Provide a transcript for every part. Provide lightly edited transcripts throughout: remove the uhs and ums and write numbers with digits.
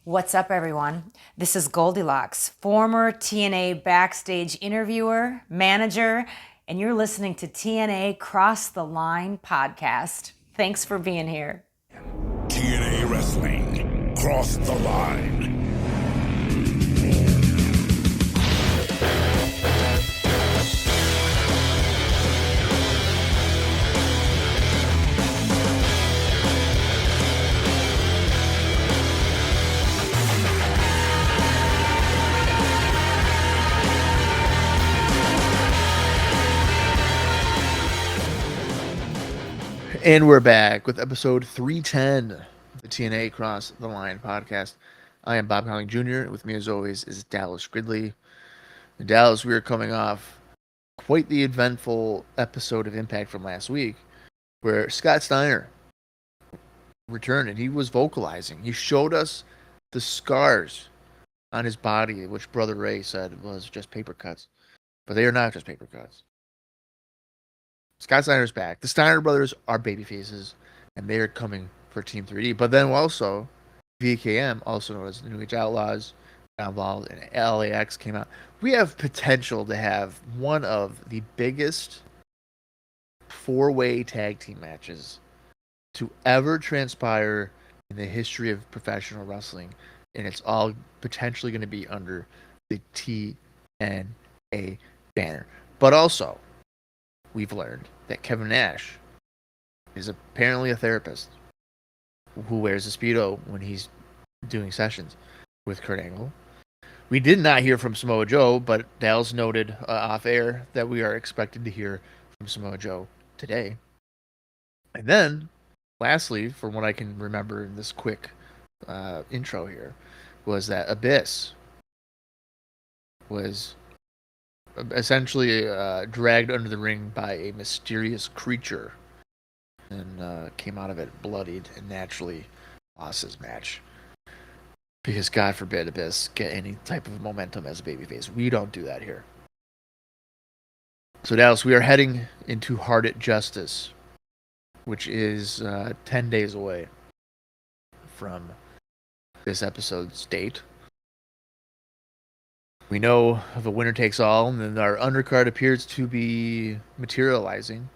What's up, everyone? This is Goldilocks, former TNA backstage interviewer, manager, and you're listening to TNA Cross the Line podcast. Thanks for being here. TNA Wrestling, Cross the Line. And we're back with episode 310 of the TNA Cross the Line podcast. I am Bob Colling Jr. With me, as always, is Dallas Gridley. In Dallas, we are coming off quite the eventful episode of Impact from last week, where Scott Steiner returned and he was vocalizing. He showed us the scars on his body, which Brother Ray said was just paper cuts. But they are not just paper cuts. Scott Steiner's back. The Steiner brothers are baby faces, and they are coming for Team 3D. But then also, VKM, also known as the New Age Outlaws, got involved, and LAX came out. We have potential to have one of the biggest four-way tag team matches to ever transpire in the history of professional wrestling, and it's all potentially going to be under the TNA banner. But also, we've learned that Kevin Nash is apparently a therapist who wears a Speedo when he's doing sessions with Kurt Angle. We did not hear from Samoa Joe, but Dallas noted off air that we are expected to hear from Samoa Joe today. And then, lastly, from what I can remember in this quick intro here, was that Abyss was essentially dragged under the ring by a mysterious creature and came out of it bloodied and naturally lost his match. Because God forbid Abyss get any type of momentum as a babyface. We don't do that here. So Dallas, we are heading into Hard at Justice, which is 10 days away from this episode's date. We know the winner takes all, and then our undercard appears to be materializing.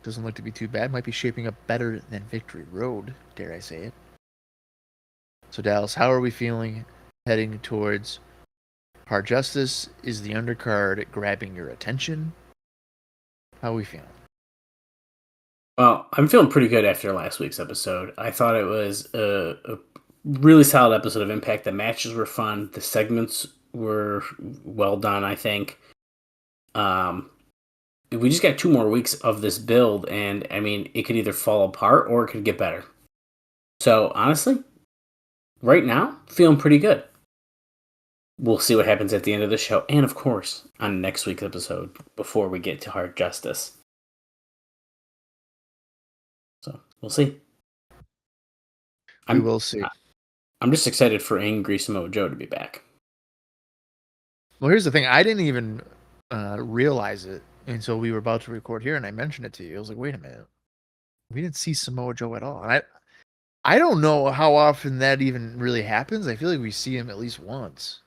Doesn't look to be too bad. Might be shaping up better than Victory Road, dare I say it. So Dallas, how are we feeling heading towards Hard Justice? Is the undercard grabbing your attention? How are we feeling? Well, I'm feeling pretty good after last week's episode. I thought it was a really solid episode of Impact. The matches were fun. The segments were well done, I think. We just got 2 more weeks of this build, and I mean, it could either fall apart or it could get better. So, honestly, right now, feeling pretty good. We'll see what happens at the end of the show, and of course, on next week's episode, before we get to Hard Justice. So, we'll see. We will see. I'm just excited for Angry Samoa Joe to be back. Well, here's the thing. I didn't even realize it until we were about to record here, and I mentioned it to you. I was like, wait a minute. We didn't see Samoa Joe at all. And I don't know how often that even really happens. I feel like we see him at least once.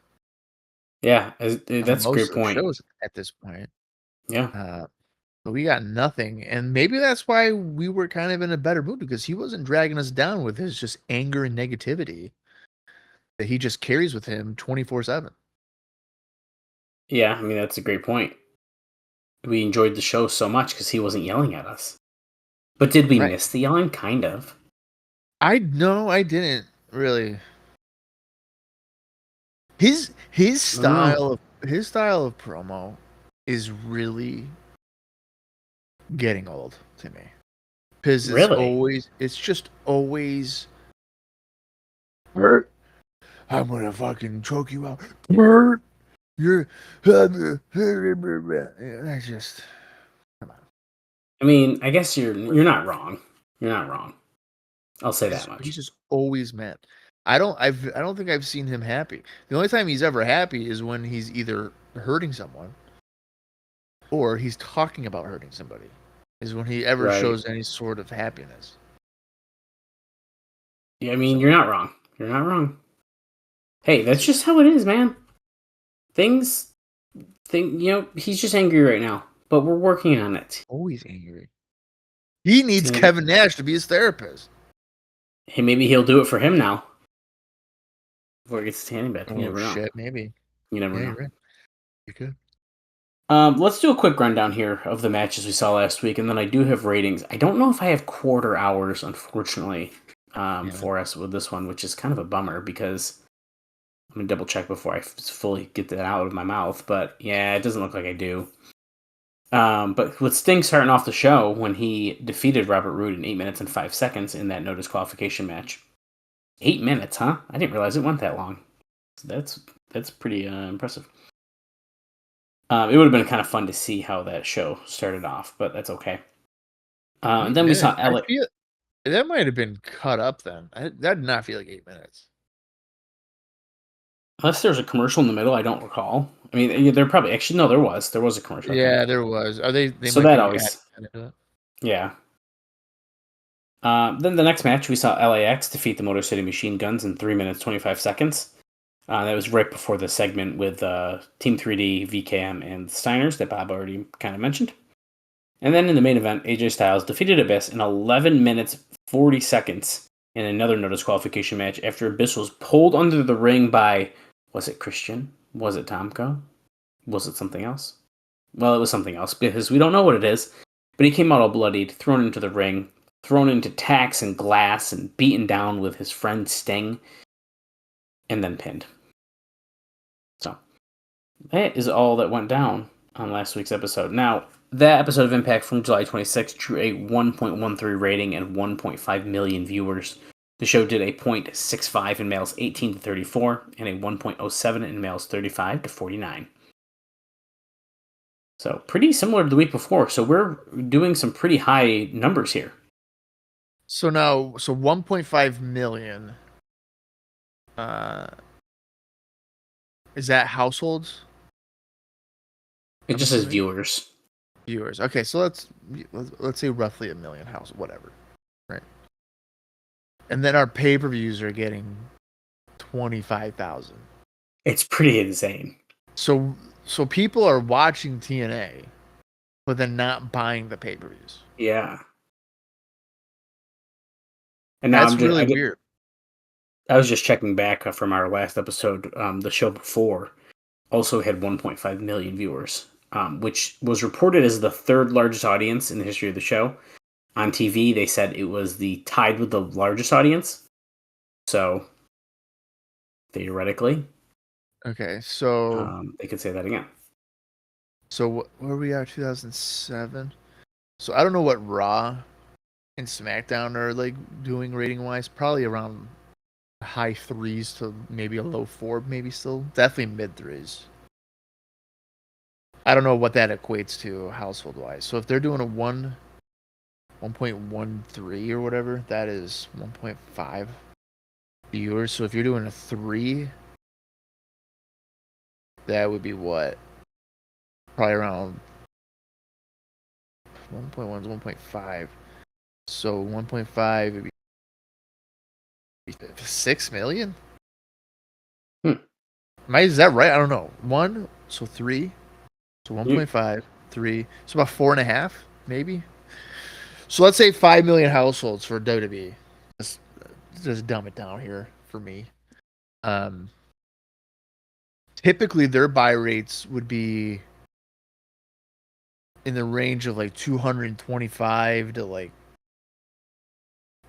Yeah, that's a great point. Shows at this point. Yeah. But we got nothing. And maybe that's why we were kind of in a better mood, because he wasn't dragging us down with his just anger and negativity that he just carries with him 24/7. Yeah, I mean, that's a great point. We enjoyed the show so much because he wasn't yelling at us. But did we miss the yelling? Kind of. I didn't really. His style of promo is really getting old to me. Because it's just always Bert, I'm gonna fucking choke you out. Bert, you're that's just, come on. I mean, I guess you're not wrong. You're not wrong. I'll say that much. He's just always mad. I don't think I've seen him happy. The only time he's ever happy is when he's either hurting someone or he's talking about hurting somebody. Is when he ever shows any sort of happiness. Yeah, I mean, you're not wrong. You're not wrong. Hey, that's just how it is, man. He's just angry right now, but we're working on it. Always angry. He needs Kevin Nash to be his therapist. Hey, maybe he'll do it for him now. Before he gets his tanning bed. You never know. Shit, maybe. You never know. You're right. You could. Let's do a quick rundown here of the matches we saw last week, and then I do have ratings. I don't know if I have quarter hours, unfortunately, for us with this one, which is kind of a bummer because I'm going to double check before I fully get that out of my mouth. But yeah, it doesn't look like I do. But with Sting starting off the show when he defeated Robert Roode in 8 minutes and 5 seconds in that no disqualification match. 8 minutes, huh? I didn't realize it went that long. That's pretty impressive. It would have been kind of fun to see how that show started off, but that's okay. And then we saw Alex. That might have been cut up then. That did not feel like 8 minutes. Unless there's a commercial in the middle, I don't recall. I mean, there probably actually no, there was a commercial. Yeah, there was. Are they so that always? Yeah. Then the next match, we saw LAX defeat the Motor City Machine Guns in 3 minutes 25 seconds. That was right before the segment with Team 3D, VKM, and the Steiners that Bob already kind of mentioned. And then in the main event, AJ Styles defeated Abyss in 11 minutes 40 seconds in another no disqualification match after Abyss was pulled under the ring by, was it Christian? Was it Tomko? Was it something else? Well, it was something else because we don't know what it is. But he came out all bloodied, thrown into the ring, thrown into tacks and glass, and beaten down with his friend Sting, and then pinned. So, that is all that went down on last week's episode. Now, that episode of Impact from July 26th drew a 1.13 rating and 1.5 million viewers. The show did a 0.65 in males 18 to 34 and a 1.07 in males 35 to 49. So, pretty similar to the week before. So, we're doing some pretty high numbers here. So 1.5 million. Is that households? It just says viewers. Viewers. Okay, so let's say roughly a million households, whatever. Right. And then our pay-per-views are getting 25,000. It's pretty insane. So people are watching TNA, but then not buying the pay-per-views. Yeah. And now that's really weird. I was just checking back from our last episode. The show before also had 1.5 million viewers, which was reported as the third largest audience in the history of the show. On TV, they said it was tied with the largest audience. So, theoretically, okay, so they could say that again. So where we are, 2007. So I don't know what Raw and SmackDown are like doing rating wise. Probably around high 3s to maybe a low 4, maybe still definitely mid 3s. I don't know what that equates to household wise. So if they're doing a 1.13 or whatever, that is 1.5 viewers. So if you're doing a 3, that would be what? Probably around 1.1 is 1.5. So 1.5 would be 6 million? Is that right? I don't know. 1, so 3. So 1.5, 3. So about 4.5, maybe. So let's say 5 million households for WWE. Just dumb it down here for me. Typically their buy rates would be in the range of like 225 to like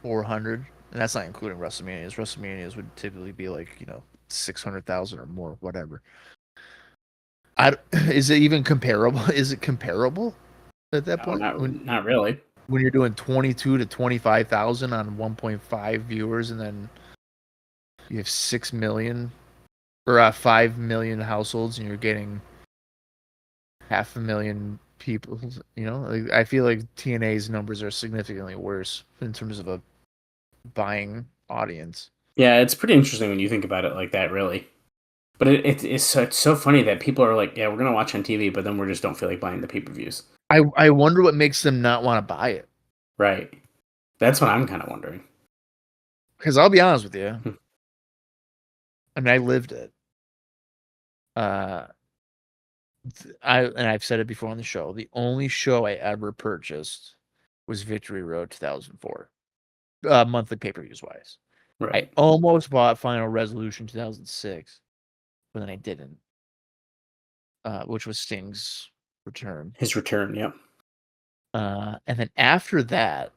400, and that's not including WrestleManias. WrestleManias would typically be like 600,000 or more, whatever. Is it even comparable? Is it comparable at that point? Not really. When you're doing 22 to 25,000 on 1.5 viewers, and then you have 6 million or 5 million households, and you're getting 500,000 people. I feel like TNA's numbers are significantly worse in terms of a buying audience. Yeah, it's pretty interesting when you think about it like that, really. But it's so funny that people are like, yeah, we're going to watch on TV, but then we just don't feel like buying the pay-per-views. I wonder what makes them not want to buy it. Right. That's what I'm kind of wondering. Because I'll be honest with you, I mean, I lived it. I've said it before on the show. The only show I ever purchased was Victory Road 2004, monthly pay-per-views wise. I Right. almost bought Final Resolution 2006, but then I didn't. Which was Sting's return. His return, yep. And then after that,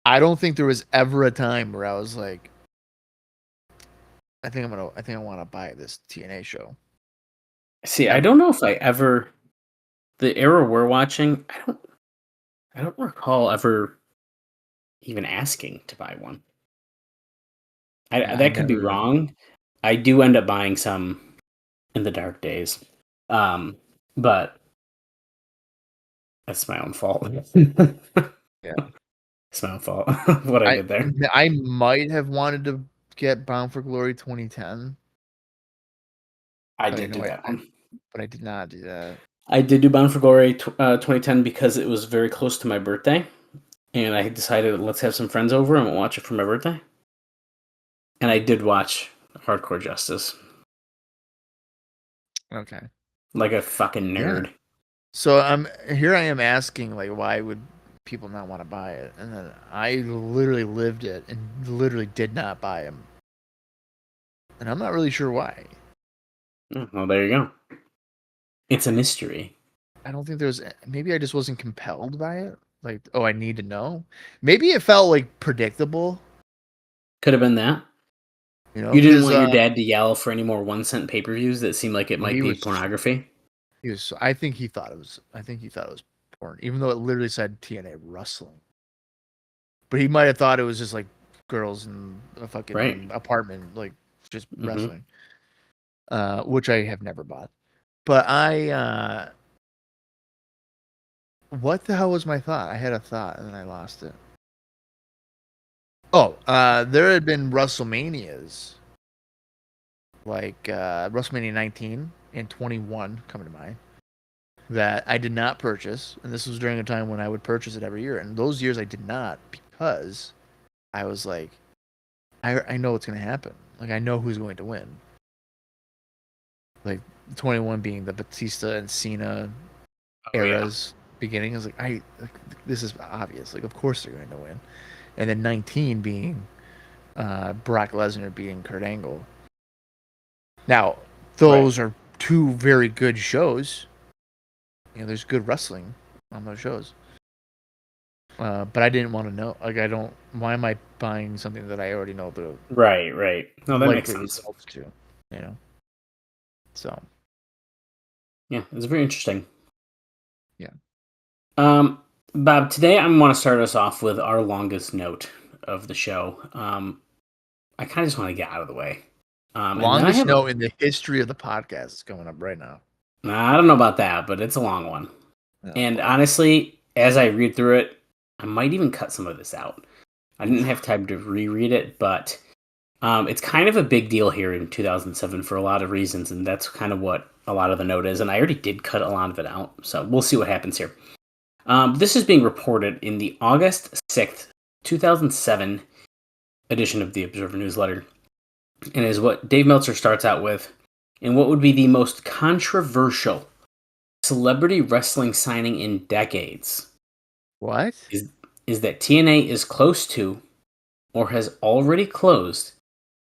I don't think there was ever a time where I was like, I think I want to buy this TNA show. See, I don't know if I ever the era we're watching, I don't recall ever even asking to buy one. Yeah, I That could be never. wrong. I do end up buying some in the dark days. But that's my own fault. Yeah, It's my own fault what I did there. I might have wanted to get Bound for Glory 2010. I But did do that one. But I did not do that. I did do Bound for Glory 2010 because it was very close to my birthday. And I decided, let's have some friends over and we'll watch it for my birthday. And I did watch Hardcore Justice. Okay. Like a fucking nerd. Yeah. So here I am asking, like, why would people not want to buy it? And then I literally lived it and literally did not buy them. And I'm not really sure why. Oh, well, there you go. It's a mystery. I don't think maybe I just wasn't compelled by it. Like, oh, I need to know. Maybe it felt like predictable. Could have been that. You know, You didn't want your dad to yell for any more 1 cent pay-per-views that seemed like it might be pornography? I think he thought it was porn, even though it literally said TNA wrestling. But he might have thought it was just like girls in a fucking apartment, like just wrestling. Which I have never bought. But what the hell was my thought? I had a thought and then I lost it. Oh, there had been WrestleManias, like WrestleMania 19 and 21 coming to mind, that I did not purchase. And this was during a time when I would purchase it every year. And those years I did not because I was like, I know what's going to happen. Like, I know who's going to win. Like, 21 being the Batista and Cena eras beginning. I was like, this is obvious. Like, of course they're going to win. And then 19 being Brock Lesnar beating Kurt Angle. Now, those are two very good shows. You know, there's good wrestling on those shows. But I didn't want to know. Like, why am I buying something that I already know the Right. No, that makes sense. Results to, you know. So. Yeah, it's very interesting. Yeah. Bob, today I want to start us off with our longest note of the show. I kind of just want to get out of the way. Longest note in the history of the podcast is going up right now. I don't know about that, but it's a long one. Oh, and honestly, as I read through it, I might even cut some of this out. I didn't have time to reread it, but it's kind of a big deal here in 2007 for a lot of reasons, and that's kind of what a lot of the note is. And I already did cut a lot of it out, so we'll see what happens here. This is being reported in the August 6th, 2007 edition of the Observer Newsletter, and is what Dave Meltzer starts out with, and what would be the most controversial celebrity wrestling signing in decades. What? Is that TNA is close to, or has already closed,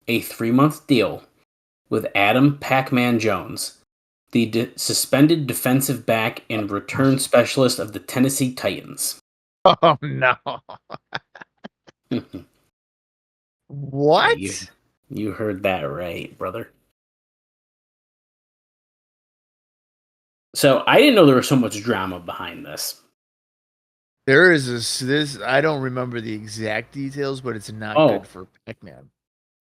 a 3-month deal with Adam Pac-Man Jones, the suspended defensive back and return specialist of the Tennessee Titans. Oh, no. What? Yeah, you heard that right, brother. So I didn't know there was so much drama behind this. There is this. I don't remember the exact details, but it's not good for Pac-Man.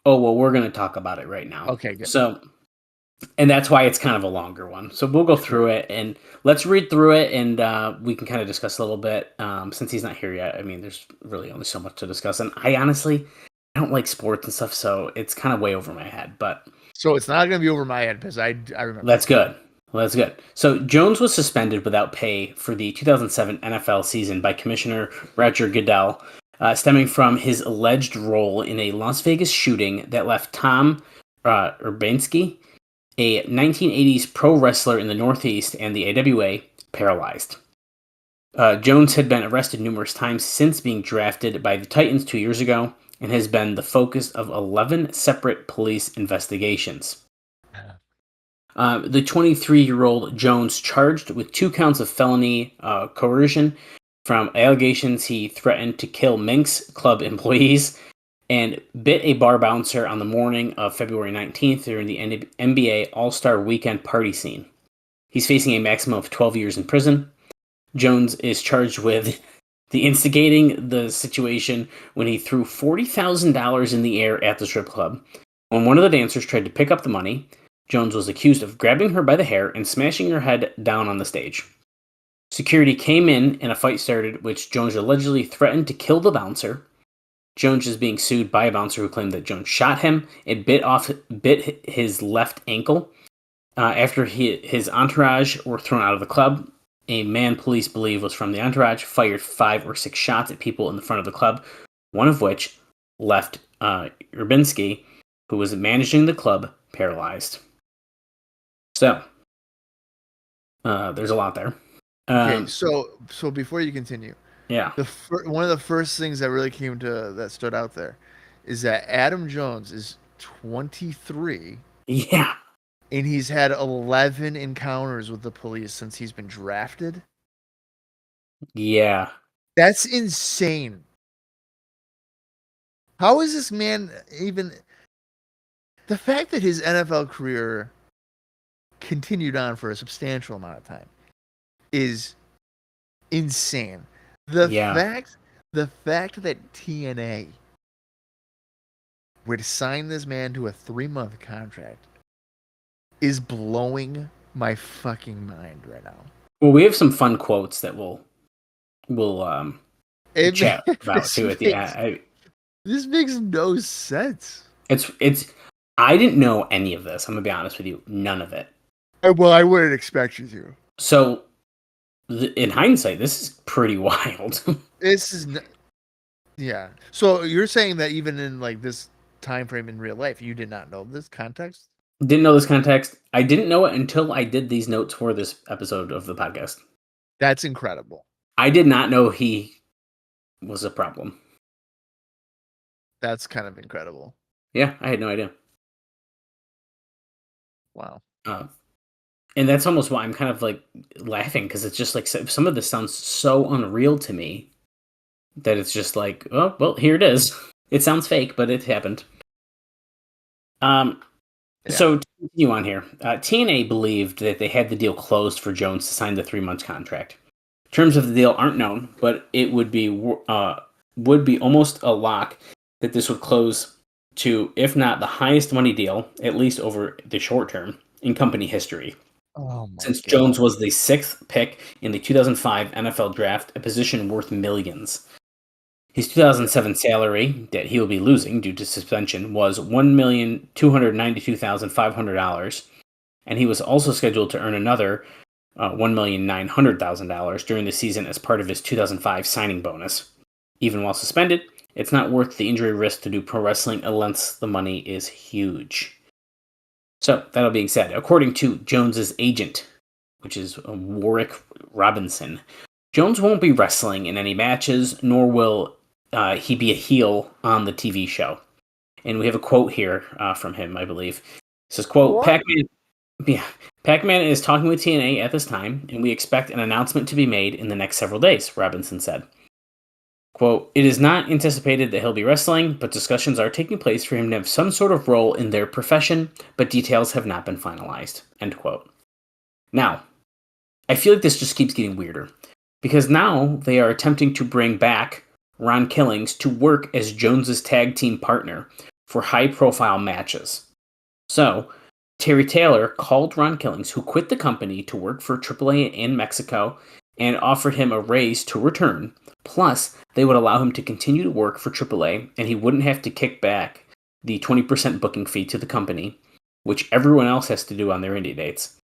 Oh, well, we're going to talk about it right now. Okay, good. So, and that's why it's kind of a longer one. So we'll go through it and let's read through it, and we can kind of discuss a little bit. Since he's not here yet, I mean, there's really only so much to discuss. And I don't like sports and stuff, so it's kind of way over my head. But so it's not going to be over my head because I remember. That's good. Well, that's good. So Jones was suspended without pay for the 2007 NFL season by Commissioner Roger Goodell stemming from his alleged role in a Las Vegas shooting that left Tom Urbanski, a 1980s pro wrestler in the Northeast and the AWA, paralyzed. Jones had been arrested numerous times since being drafted by the Titans 2 years ago and has been the focus of 11 separate police investigations. The 23-year-old Jones charged with 2 counts of felony coercion from allegations he threatened to kill Minx Club employees and bit a bar bouncer on the morning of February 19th during the NBA All-Star Weekend party scene. He's facing a maximum of 12 years in prison. Jones is charged with instigating the situation when he threw $40,000 in the air at the strip club. When one of the dancers tried to pick up the money, Jones was accused of grabbing her by the hair and smashing her head down on the stage. Security came in and a fight started, which Jones allegedly threatened to kill the bouncer. Jones is being sued by a bouncer who claimed that Jones shot him. It bit his left ankle. After his entourage were thrown out of the club, a man police believe was from the entourage fired 5 or 6 shots at people in the front of the club, one of which left Urbanski, who was managing the club, paralyzed. So, there's a lot there. Okay, so before you continue, yeah, one of the first things that really that stood out there is that Adam Jones is 23. Yeah. And he's had 11 encounters with the police since he's been drafted. Yeah. That's insane. How is this man even... The fact that his NFL career continued on for a substantial amount of time is insane. The fact that TNA would sign this man to a 3-month contract is blowing my fucking mind right now. Well, we have some fun quotes that we'll chat about too at the end. This makes no sense. It's. I didn't know any of this. I'm gonna be honest with you. None of it. Well, I wouldn't expect you to. So, in hindsight, this is pretty wild. This is, yeah. So you're saying that even in like this time frame in real life, you did not know this context? Didn't know this context. I didn't know it until I did these notes for this episode of the podcast. That's incredible. I did not know he was a problem. That's kind of incredible. Yeah, I had no idea. Wow. And that's almost why I'm kind of like laughing, because it's just like some of this sounds so unreal to me that it's just like, oh, well, here it is. It sounds fake, but it happened. So to continue on here, TNA believed that they had the deal closed for Jones to sign the 3-month contract. Terms of the deal aren't known, but it would be almost a lock that this would close to, if not the highest money deal, at least over the short term, in company history. Oh my Since God. Jones was the 6th pick in the 2005 NFL draft, a position worth millions. His 2007 salary that he will be losing due to suspension was $1,292,500, and he was also scheduled to earn another $1,900,000 during the season as part of his 2005 signing bonus. Even while suspended, it's not worth the injury risk to do pro wrestling unless the money is huge. So, that all being said, according to Jones's agent, which is Warwick Robinson, Jones won't be wrestling in any matches, nor will he be a heel on the TV show. And we have a quote here from him, I believe. It says, quote, Pac-Man is talking with TNA at this time, and we expect an announcement to be made in the next several days, Robinson said. Quote, it is not anticipated that he'll be wrestling, but discussions are taking place for him to have some sort of role in their profession, but details have not been finalized, end quote. Now, I feel like this just keeps getting weirder, because now they are attempting to bring back Ron Killings to work as Jones's tag team partner for high-profile matches. So, Terry Taylor called Ron Killings, who quit the company to work for AAA in Mexico, and offered him a raise to return. Plus, they would allow him to continue to work for AAA, and he wouldn't have to kick back the 20% booking fee to the company, which everyone else has to do on their indie dates.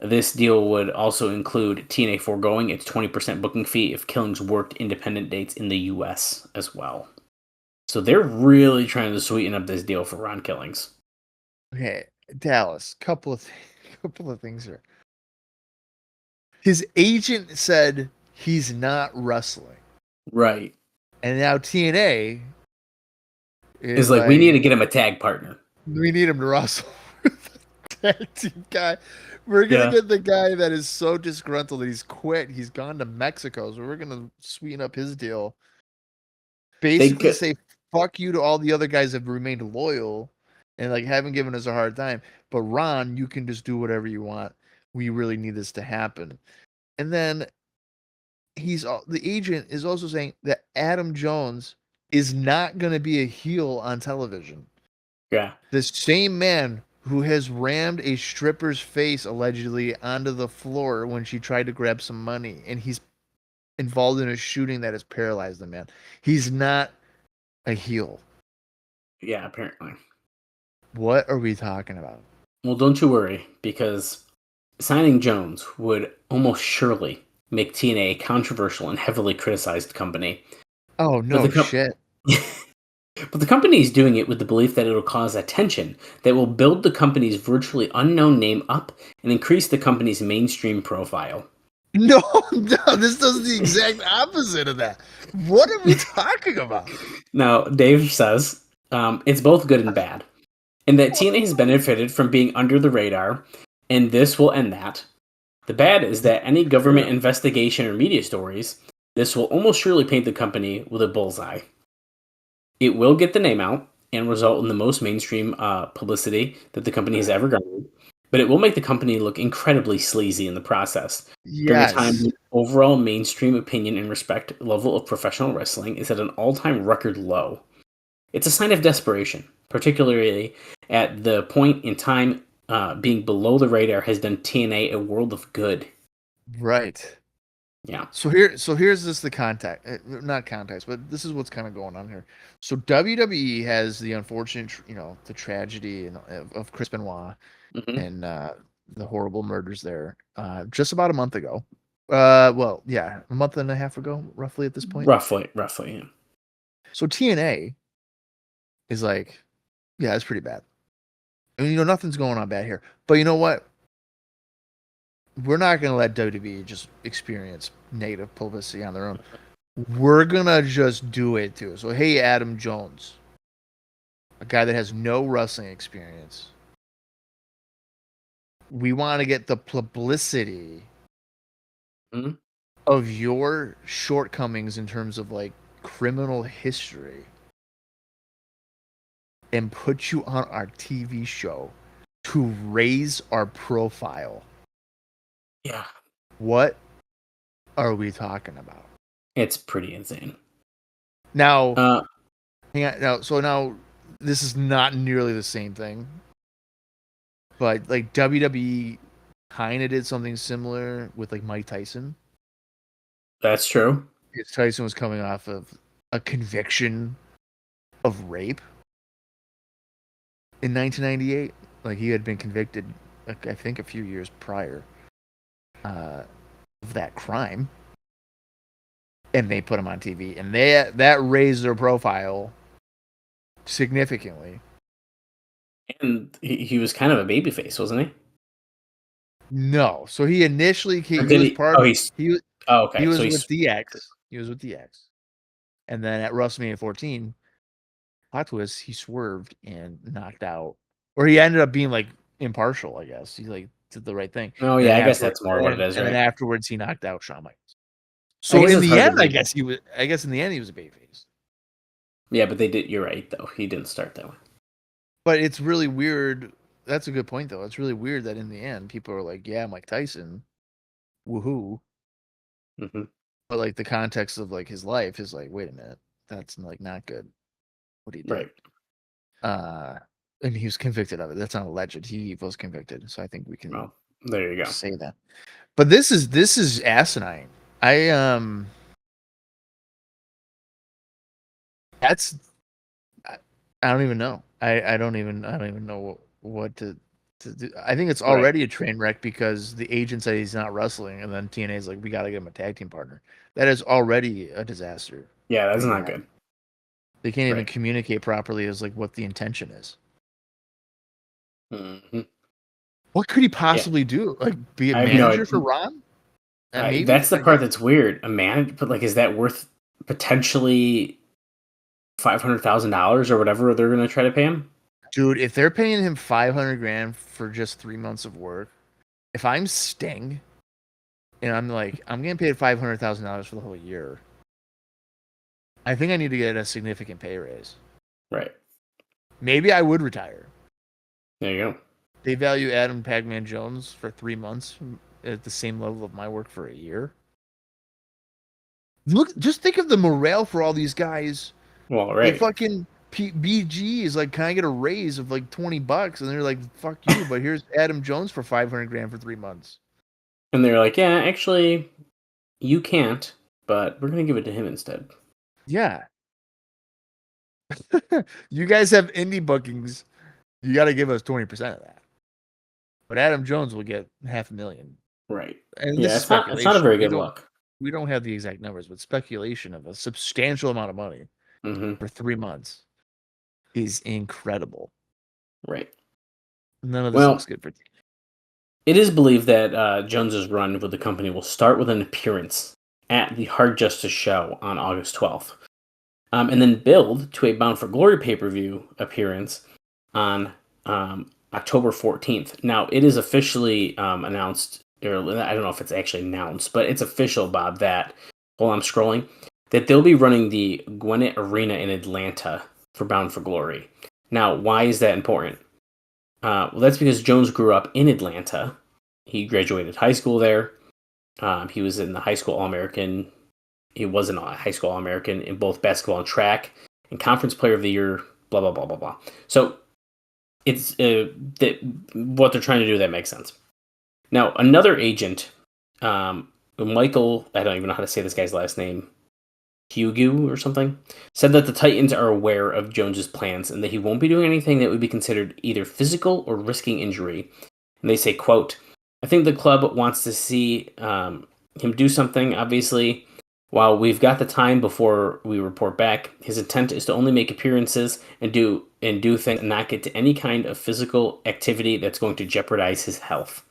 This deal would also include TNA foregoing its 20% booking fee if Killings worked independent dates in the US as well. So they're really trying to sweeten up this deal for Ron Killings. Okay, Dallas, couple of things here. His agent said he's not wrestling. Right. And now TNA It's is like, we need like, to get him a tag partner. we need him to wrestle with the tag team guy. We're gonna Yeah. get the guy that is so disgruntled that he's quit. He's gone to Mexico, so we're gonna sweeten up his deal. Basically, say fuck you to all the other guys that have remained loyal and like haven't given us a hard time. But Ron, you can just do whatever you want. We really need this to happen. And then the agent is also saying that Adam Jones is not going to be a heel on television. Yeah. The same man who has rammed a stripper's face allegedly onto the floor when she tried to grab some money, and he's involved in a shooting that has paralyzed the man. He's not a heel. Yeah, apparently. What are we talking about? Well, don't you worry, because signing Jones would almost surely make TNA a controversial and heavily criticized company. Oh, no shit. But the company is doing it with the belief that it'll cause attention that will build the company's virtually unknown name up and increase the company's mainstream profile. No, this does the exact opposite of that. What are we talking about? Now, Dave says it's both good and bad, and that TNA has benefited from being under the radar, and this will end that. The bad is that any government investigation or media stories, this will almost surely paint the company with a bullseye. It will get the name out and result in the most mainstream publicity that the company has ever garnered, but it will make the company look incredibly sleazy in the process. During a time Yes. when overall mainstream opinion and respect level of professional wrestling is at an all-time record low. It's a sign of desperation, particularly at the point in time being below the radar has done TNA a world of good. Right. Yeah. So here's this the context, not context, but this is what's kind of going on here. So WWE has the unfortunate, the tragedy of Chris Benoit Mm-hmm. and the horrible murders there just about a month ago. Well, yeah, a month and a half ago, roughly at this point. Roughly, yeah. So TNA is like, yeah, it's pretty bad. I mean, nothing's going on bad here. But you know what? We're not going to let WWE just experience negative publicity on their own. We're going to just do it too. So, hey, Adam Jones, a guy that has no wrestling experience. We want to get the publicity of your shortcomings in terms of like criminal history and put you on our TV show to raise our profile. Yeah. What are we talking about? It's pretty insane. Now, now this is not nearly the same thing, but like WWE kind of did something similar with like Mike Tyson. That's true. Tyson was coming off of a conviction of rape in 1998. Like he had been convicted, I think, a few years prior of that crime, and they put him on TV, and that raised their profile significantly. And he was kind of a babyface, wasn't he? No, so he initially he was okay. He was So with DX. He was with DX, and then at WrestleMania 14, plot twist, he swerved and knocked out, or he ended up being like impartial. I guess he like did the right thing. Oh yeah, I guess that's more what it is, and right? then afterwards, he knocked out Shawn Michaels. So in the end, I guess in the end he was a babyface. Yeah, but they did. You're right, though. He didn't start that way. But it's really weird. That's a good point, though. It's really weird that in the end, people are like, "Yeah, Mike Tyson, woohoo!" Mm-hmm. But like the context of like his life is like, wait a minute, that's like not good. What he did, right? And he was convicted of it. That's not alleged. He was convicted. So I think we can. Oh, there you go. Say that. But this is asinine. I don't even know. I don't even know what to I think it's Right. already a train wreck because the agent said he's not wrestling, and then TNA's like, we got to get him a tag team partner. That is already a disaster. Yeah, that's waiting to not happen. good. They can't even Right. communicate properly as like what the intention is. Mm-hmm. What could he Yeah. possibly do? Like be a I have no manager idea. for Ron? Maybe, That's the I part guess. that's weird. A man, but like, is that worth potentially $500,000 or whatever they're going to try to pay him? Dude, if they're paying him 500 grand for just 3 months of work, if I'm Sting and I'm like, I'm getting paid $500,000 for the whole year, I think I need to get a significant pay raise. Right. Maybe I would retire. There you go. They value Adam Pac-Man Jones for 3 months at the same level of my work for a year. Look, just think of the morale for all these guys. Well, Like right. fucking BG is like, can I get a raise of like $20? And they're like, fuck you, but here's Adam Jones for 500 grand for 3 months. And they're like, yeah, actually, you can't, but we're going to give it to him instead. Yeah. You guys have indie bookings. You got to give us 20% of that. But Adam Jones will get $500,000. Right. And this Yeah, is it's not a speculation. very good look. We don't have the exact numbers, but speculation of a substantial amount of money Mm-hmm. for 3 months is incredible. Right. None of this Well, looks good for. it is believed that Jones's run with the company will start with an appearance at the Hard Justice show on August 12th, and then build to a Bound for Glory pay-per-view appearance on October 14th. Now, it is officially announced, or I don't know if it's actually announced, but it's official, Bob, that, while I'm scrolling, that they'll be running the Gwinnett Arena in Atlanta for Bound for Glory. Now, why is that important? Well, that's because Jones grew up in Atlanta. He graduated high school there. He was in the high school All-American. He was a high school All-American in both basketball and track, and Conference Player of the Year, blah, blah, blah, blah, blah. So it's that what they're trying to do, that makes sense. Now, another agent, Michael, I don't even know how to say this guy's last name, Hugo or something, said that the Titans are aware of Jones's plans and that he won't be doing anything that would be considered either physical or risking injury. And they say, quote, I think the club wants to see him do something. Obviously, while we've got the time before we report back, his intent is to only make appearances and do things and not get to any kind of physical activity that's going to jeopardize his health.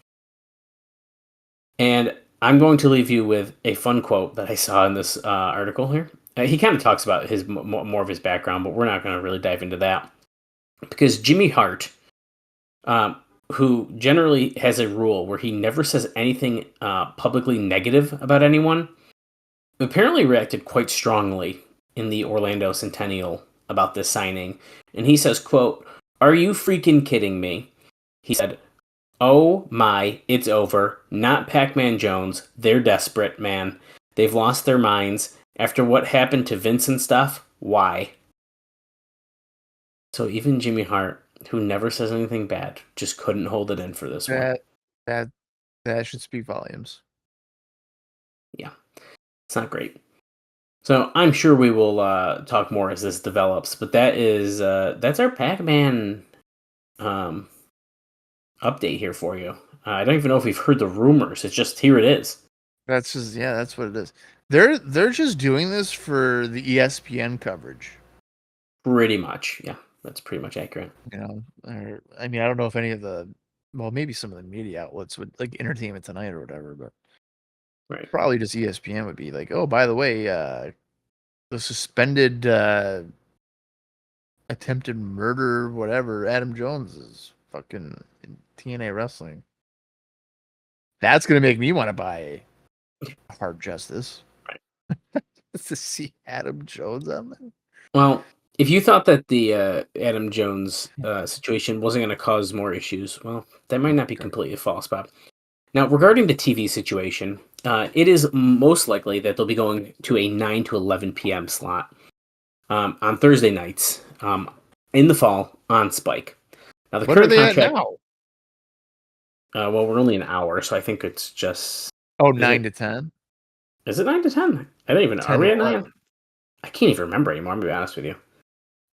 And I'm going to leave you with a fun quote that I saw in this article here. He kind of talks about his more of his background, but we're not going to really dive into that because Jimmy Hart, who generally has a rule where he never says anything publicly negative about anyone, apparently reacted quite strongly in the Orlando Centennial about this signing. And he says, quote, "Are you freaking kidding me?" He said, "Oh my, it's over. Not Pac-Man Jones. They're desperate, man. They've lost their minds. After what happened to Vince and stuff, why?" So even Jimmy Hart, who never says anything bad, just couldn't hold it in for this one. That should speak volumes. Yeah, it's not great. So I'm sure we will talk more as this develops, but that's our Pac-Man update here for you. I don't even know if we've heard the rumors. It's just here it is. That's what it is. They're just doing this for the ESPN coverage. Pretty much, yeah. That's pretty much accurate. I don't know if any of maybe some of the media outlets would like Entertainment Tonight or whatever, but right, probably just ESPN would be like, oh, by the way, the suspended attempted murder, whatever, Adam Jones is fucking in TNA wrestling. That's gonna make me want to buy Hard Justice. right. To see Adam Jones on there. Well, if you thought that the Adam Jones situation wasn't going to cause more issues, well, that might not be completely false, Bob. Now, regarding the TV situation, it is most likely that they'll be going to a 9 to 11 p.m. slot on Thursday nights in the fall on Spike. Now, the What are current they contract, at now? well, we're only an hour, so I think it's just... Oh, 9 to 10? Is it 9 to 10? I don't even know. Are 10 we to at 9? 11. I can't even remember anymore, I'm going to be honest with you.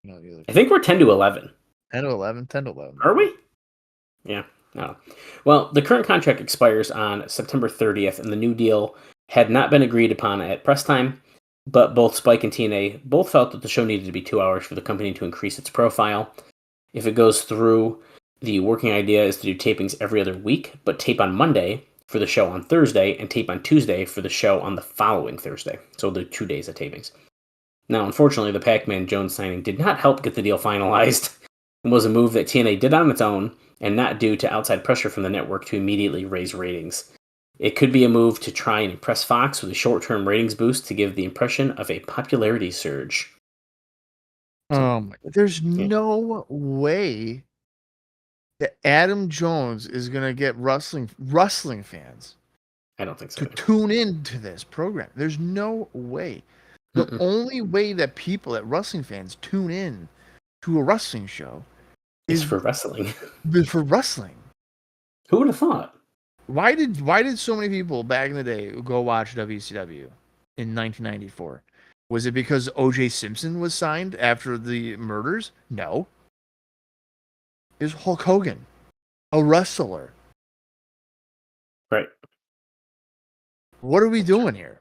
No, either. I think we're 10 to 11. 10 to 11? 10 to 11. Are we? Yeah. No. Well, the current contract expires on September 30th, and the new deal had not been agreed upon at press time, but both Spike and TNA both felt that the show needed to be 2 hours for the company to increase its profile. If it goes through, the working idea is to do tapings every other week, but tape on Monday for the show on Thursday, and tape on Tuesday for the show on the following Thursday. So they're 2 days of tapings. Now, unfortunately, the Pac-Man Jones signing did not help get the deal finalized. It was a move that TNA did on its own, and not due to outside pressure from the network to immediately raise ratings. It could be a move to try and impress Fox with a short-term ratings boost to give the impression of a popularity surge. There's Yeah. no way that Adam Jones is gonna get wrestling fans I don't think so. to tune into this program. There's no way. The only way that wrestling fans tune in to a wrestling show It's for wrestling. is for wrestling. Who would have thought? Why did so many people back in the day go watch WCW in 1994? Was it because O.J. Simpson was signed after the murders? No. It was Hulk Hogan, a wrestler. Right. What are we doing here?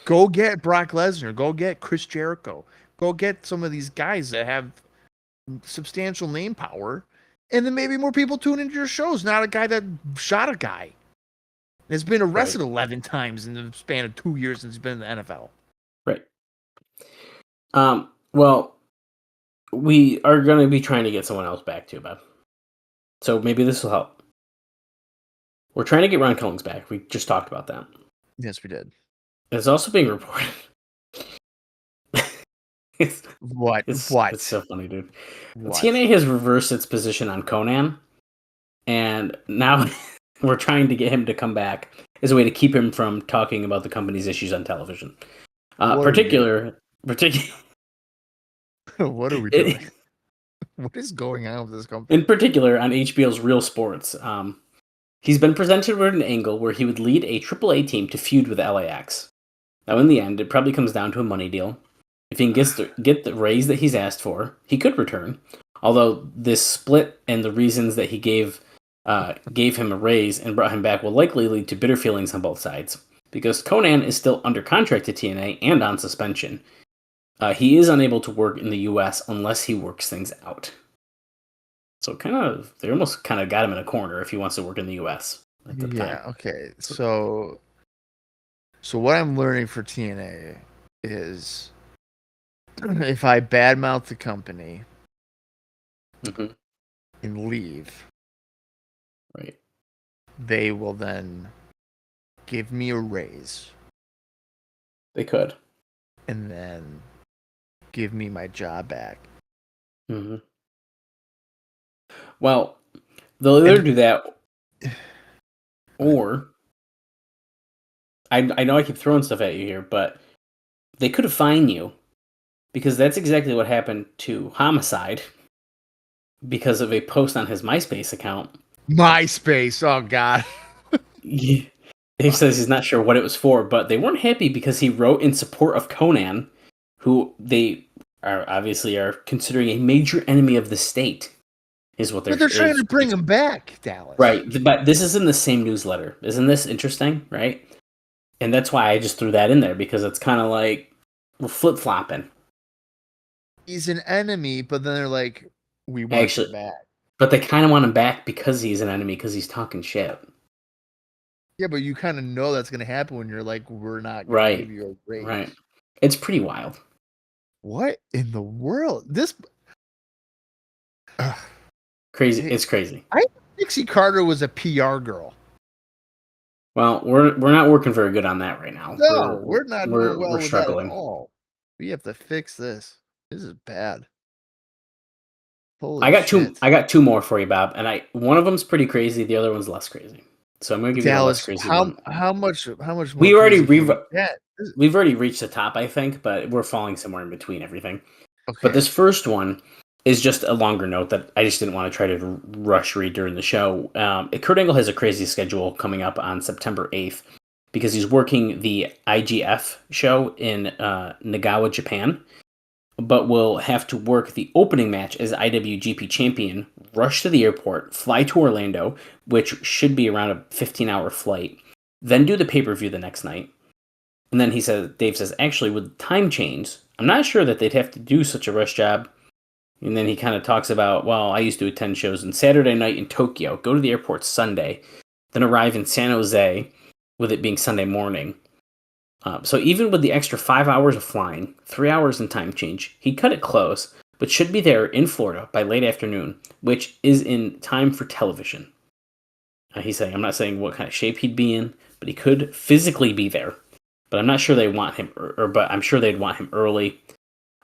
Go get Brock Lesnar. Go get Chris Jericho. Go get some of these guys that have substantial name power. And then maybe more people tune into your shows, not a guy that shot a guy. Has been arrested 11 times in the span of 2 years since he's been in the NFL. Right. Well, we are going to be trying to get someone else back too, Bob. So maybe this will help. We're trying to get Ron Killings back. We just talked about that. Yes, we did. It's also being reported. What? It's so funny, dude. What? TNA has reversed its position on Conan, and now we're trying to get him to come back as a way to keep him from talking about the company's issues on television. Particular. What are we doing? What is going on with this company? In particular, on HBO's Real Sports, he's been presented with an angle where he would lead a AAA team to feud with LAX. Now, in the end, it probably comes down to a money deal. If he can get the raise that he's asked for, he could return. Although this split and the reasons that he gave him a raise and brought him back will likely lead to bitter feelings on both sides, because Conan is still under contract to TNA and on suspension. He is unable to work in the U.S. unless he works things out. So they almost kind of got him in a corner if he wants to work in the U.S. at the time. Okay. So what I'm learning for TNA is if I badmouth the company and leave, right, they will then give me a raise. They could. And then give me my job back. Mm-hmm. Well, they'll either do that, or I know I keep throwing stuff at you here, but they could have fined you, because that's exactly what happened to Homicide because of a post on his MySpace account. MySpace, oh God. Yeah. He says he's not sure what it was for, but they weren't happy because he wrote in support of Conan, who they are considering a major enemy of the state. Is what they're trying to bring him back, Dallas. Right, but this is in the same newsletter. Isn't this interesting, right? And that's why I just threw that in there, because it's kind of like we're flip-flopping. He's an enemy, but then they're like, we want him back. But they kind of want him back because he's an enemy, because he's talking shit. Yeah, but you kind of know that's going to happen when you're like, we're not going to give you a raise. Right. It's pretty wild. What in the world? This... Crazy. It's crazy. I think Dixie Carter was a PR girl. Well, we're not working very good on that right now. No, we're not doing well we're with struggling. that at all. We have to fix this. This is bad. Holy I got shit. two more for you, Bob, and one of them's pretty crazy. The other one's less crazy. So I'm going to give you a less crazy one. How much? We've already reached the top, I think, but we're falling somewhere in between everything. Okay. But this first one is just a longer note that I just didn't want to try to rush read during the show. Kurt Angle has a crazy schedule coming up on September 8th because he's working the IGF show in Nagawa, Japan, but will have to work the opening match as IWGP champion rush to the airport, fly to Orlando, which should be around a 15-hour flight, then do the pay-per-view the next night. And then Dave says, actually, with time change, I'm not sure that they'd have to do such a rush job. And then he kind of talks about, well, I used to attend shows on Saturday night in Tokyo, go to the airport Sunday, then arrive in San Jose, with it being Sunday morning. So even with the extra 5 hours of flying, 3 hours in time change, he cut it close, but should be there in Florida by late afternoon, which is in time for television. He's saying, I'm not saying what kind of shape he'd be in, but he could physically be there. But I'm not sure they want him, but I'm sure they'd want him early.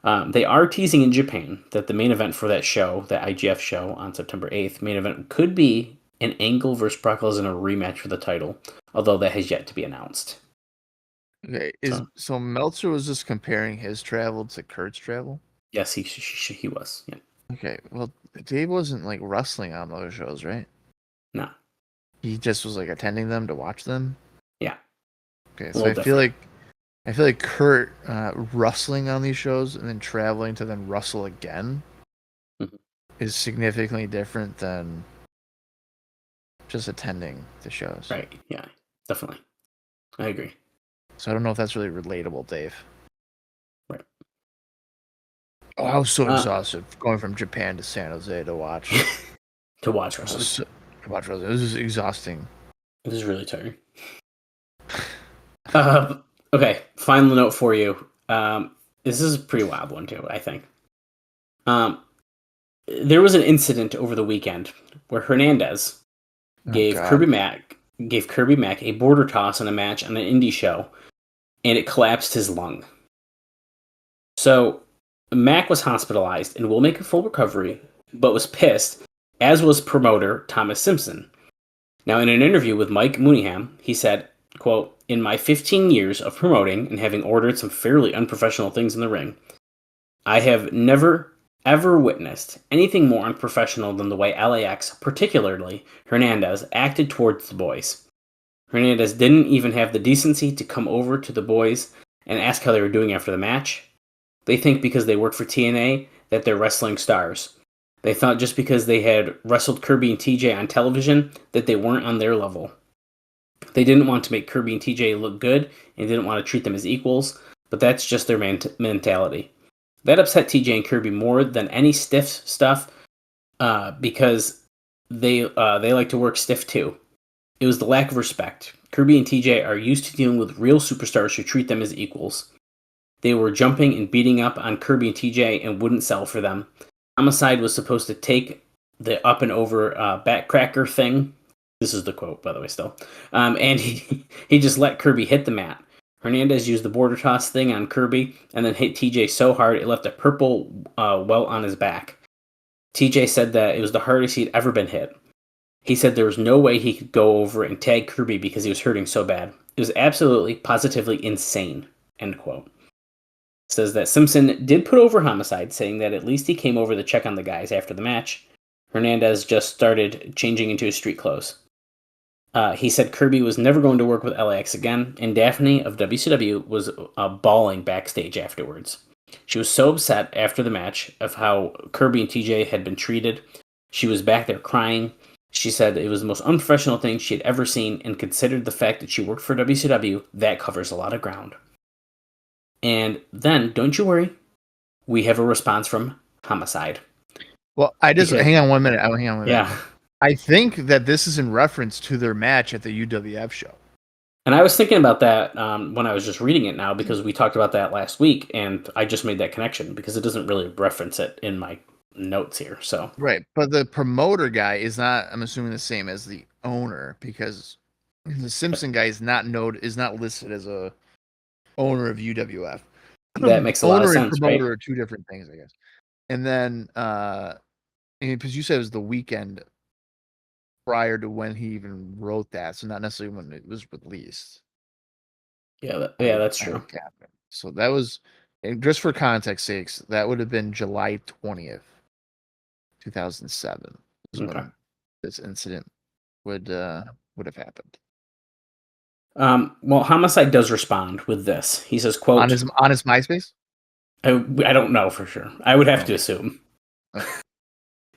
They are teasing in Japan that the main event for that show, that IGF show on September 8th, main event could be an Angle versus Brock Lesnar rematch for the title, although that has yet to be announced. Okay, so Meltzer was just comparing his travel to Kurt's travel? Yes, he was. Yeah. Okay, well, Dave wasn't like wrestling on those shows, right? No. He just was like attending them to watch them. Yeah. Okay, so I feel like Kurt wrestling on these shows and then traveling to then wrestle again is significantly different than just attending the shows. Right. Yeah. Definitely. I agree. So I don't know if that's really relatable, Dave. Right. Oh, I was so exhausted going from Japan to San Jose to watch wrestling. To watch wrestling. It was just exhausting. It was really tiring. Okay, final note for you. This is a pretty wild one too, I think. There was an incident over the weekend where Hernandez gave Kirby Mack a border toss in a match on an indie show, and it collapsed his lung. So Mack was hospitalized and will make a full recovery, but was pissed, as was promoter Thomas Simpson. Now, in an interview with Mike Mooneyham, he said, quote, "In my 15 years of promoting and having ordered some fairly unprofessional things in the ring, I have never, ever witnessed anything more unprofessional than the way LAX, particularly Hernandez, acted towards the boys. Hernandez didn't even have the decency to come over to the boys and ask how they were doing after the match. They think because they work for TNA that they're wrestling stars. They thought just because they had wrestled Kirby and TJ on television that they weren't on their level. They didn't want to make Kirby and TJ look good and didn't want to treat them as equals, but that's just their mentality. That upset TJ and Kirby more than any stiff stuff because they like to work stiff too. It was the lack of respect. Kirby and TJ are used to dealing with real superstars who treat them as equals. They were jumping and beating up on Kirby and TJ and wouldn't sell for them. Homicide was supposed to take the up and over backcracker thing. This is the quote, by the way, still. And he just let Kirby hit the mat. Hernandez used the border toss thing on Kirby and then hit TJ so hard it left a purple welt on his back. TJ said that it was the hardest he'd ever been hit. He said there was no way he could go over and tag Kirby because he was hurting so bad. It was absolutely, positively insane. End quote. Says that Simpson did put over Homicide, saying that at least he came over to check on the guys after the match. Hernandez just started changing into his street clothes. He said Kirby was never going to work with LAX again, and Daphne of WCW was bawling backstage afterwards. She was so upset after the match of how Kirby and TJ had been treated. She was back there crying. She said it was the most unprofessional thing she had ever seen and considered the fact that she worked for WCW. That covers a lot of ground. And then, don't you worry, we have a response from Homicide. Well, hang on one minute. Yeah. I think that this is in reference to their match at the UWF show. And I was thinking about that when I was just reading it now, because we talked about that last week, and I just made that connection because it doesn't really reference it in my notes here. So right, but the promoter guy is not, I'm assuming, the same as the owner, because the Simpson guy is not listed as a owner of UWF. That makes a lot of sense. Owner and promoter right? are two different things, I guess. And then, because you said it was the weekend prior to when he even wrote that, so not necessarily when it was released. Yeah, that's true. So that was, just for context sakes, that would have been July 20th, 2007. When this incident would have happened. Well, Homicide does respond with this. He says, quote, on his MySpace? I don't know for sure. I would have to assume.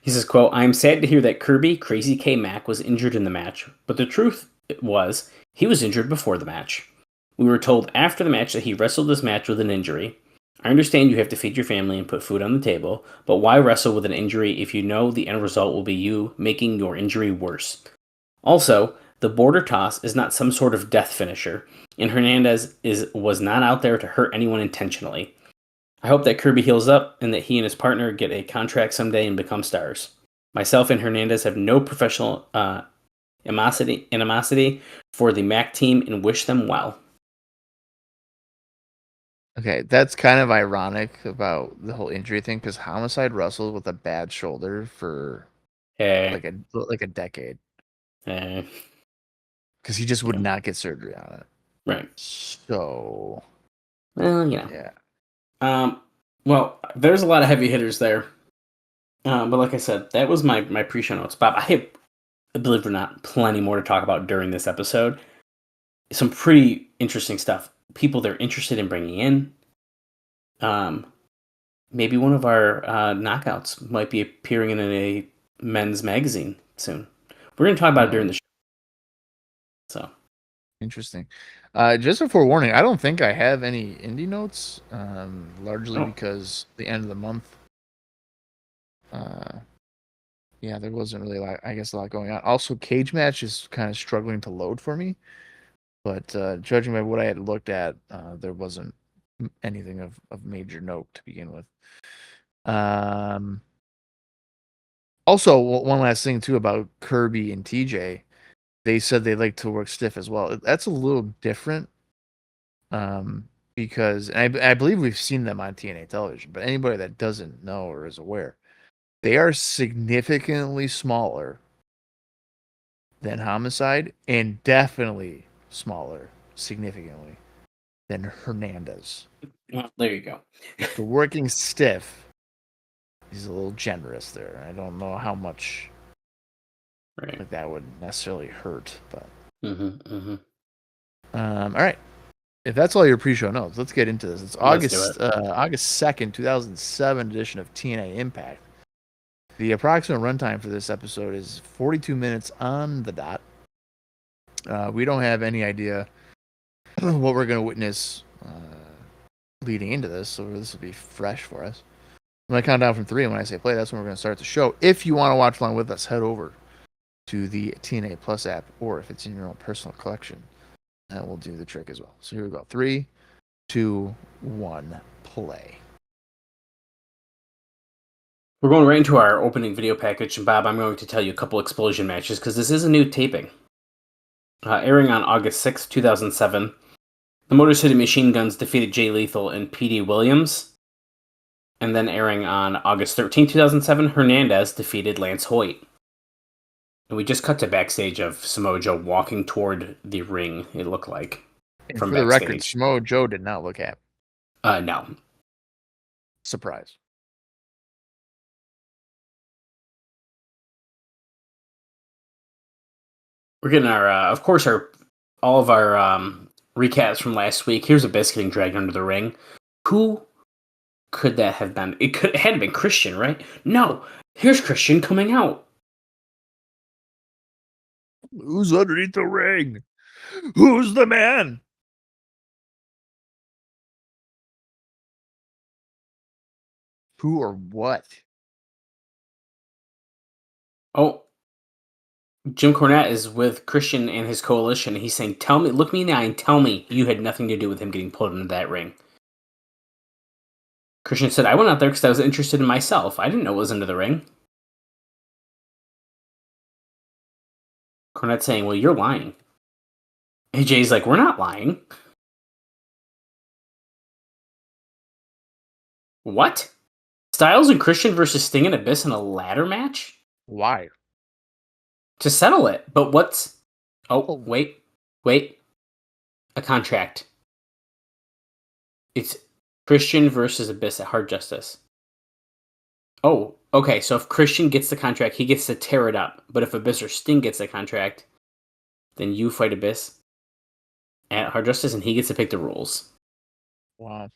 He says, quote, "I am sad to hear that Kirby Crazy K Mac was injured in the match, but the truth was he was injured before the match. We were told after the match that he wrestled this match with an injury. I understand you have to feed your family and put food on the table, but why wrestle with an injury if you know the end result will be you making your injury worse? Also, the border toss is not some sort of death finisher, and was not out there to hurt anyone intentionally. I hope that Kirby heals up and that he and his partner get a contract someday and become stars. Myself and Hernandez have no professional animosity for the Mac team and wish them well." Okay, that's kind of ironic about the whole injury thing because Homicide wrestled with a bad shoulder for Hey, like a decade hey, because he just would yeah, not get surgery on it. right. So Well, yeah, well, there's a lot of heavy hitters there. But like I said, that was my pre-show notes. Bob, I have, believe it or not, plenty more to talk about during this episode. Some pretty interesting stuff. People they're interested in bringing in. Maybe one of our knockouts might be appearing in a men's magazine soon. We're going to talk about it during the show. So, interesting. Just a forewarning, I don't think I have any indie notes, largely because the end of the month. Yeah, there wasn't really a lot going on. Also, Cage Match is kind of struggling to load for me, but judging by what I had looked at, there wasn't anything of major note to begin with. Also, one last thing too about Kirby and TJ, they said they like to work stiff as well. That's a little different, because I believe we've seen them on TNA television, but anybody that doesn't know or is aware, they are significantly smaller than Homicide and definitely smaller, significantly, than Hernandez. well, there you go. For working stiff, he's a little generous there. I don't know how much Right. that would necessarily hurt, but Mm-hmm. all right. If that's all your pre-show notes, let's get into this. It's Let's do it. August 2nd, 2007 edition of TNA Impact. The approximate runtime for this episode is 42 minutes on the dot. We don't have any idea what we're going to witness leading into this, so this will be fresh for us. When I count down from 3, and when I say play, that's when we're going to start the show. If you want to watch along with us, head over to the TNA Plus app, or if it's in your own personal collection, that will do the trick as well. So here we go. 3, 2, 1, play. We're going right into our opening video package, and Bob, I'm going to tell you a couple explosion matches because this is a new taping. Airing on August 6, 2007, the Motor City Machine Guns defeated Jay Lethal and P.D. Williams. And then airing on August 13, 2007, Hernandez defeated Lance Hoyt. And we just cut to backstage of Samoa Joe walking toward the ring, it looked like. And from for the record, backstage. Samoa Joe did not look happy. No. Surprise. We're getting our, of course, all of our recaps from last week. Here's Abyss getting dragged under the ring. Who could that have been? It had to been Christian, right? No. Here's Christian coming out. Who's underneath the ring? Who's the man? Who or what? Oh, Jim Cornette is with Christian and his coalition. And he's saying, "Tell me, look me in the eye and tell me you had nothing to do with him getting pulled into that ring." Christian said, "I went out there because I was interested in myself. I didn't know it was under the ring." Cornette saying, "Well, you're lying." AJ's like, "We're not lying." What? Styles and Christian versus Sting and Abyss in a ladder match? Why? To settle it. But what's... Oh, wait. A contract. It's Christian versus Abyss at Hard Justice. Oh, okay, so if Christian gets the contract, he gets to tear it up. But if Abyss or Sting gets the contract, then you fight Abyss at Hard Justice and he gets to pick the rules. Wow.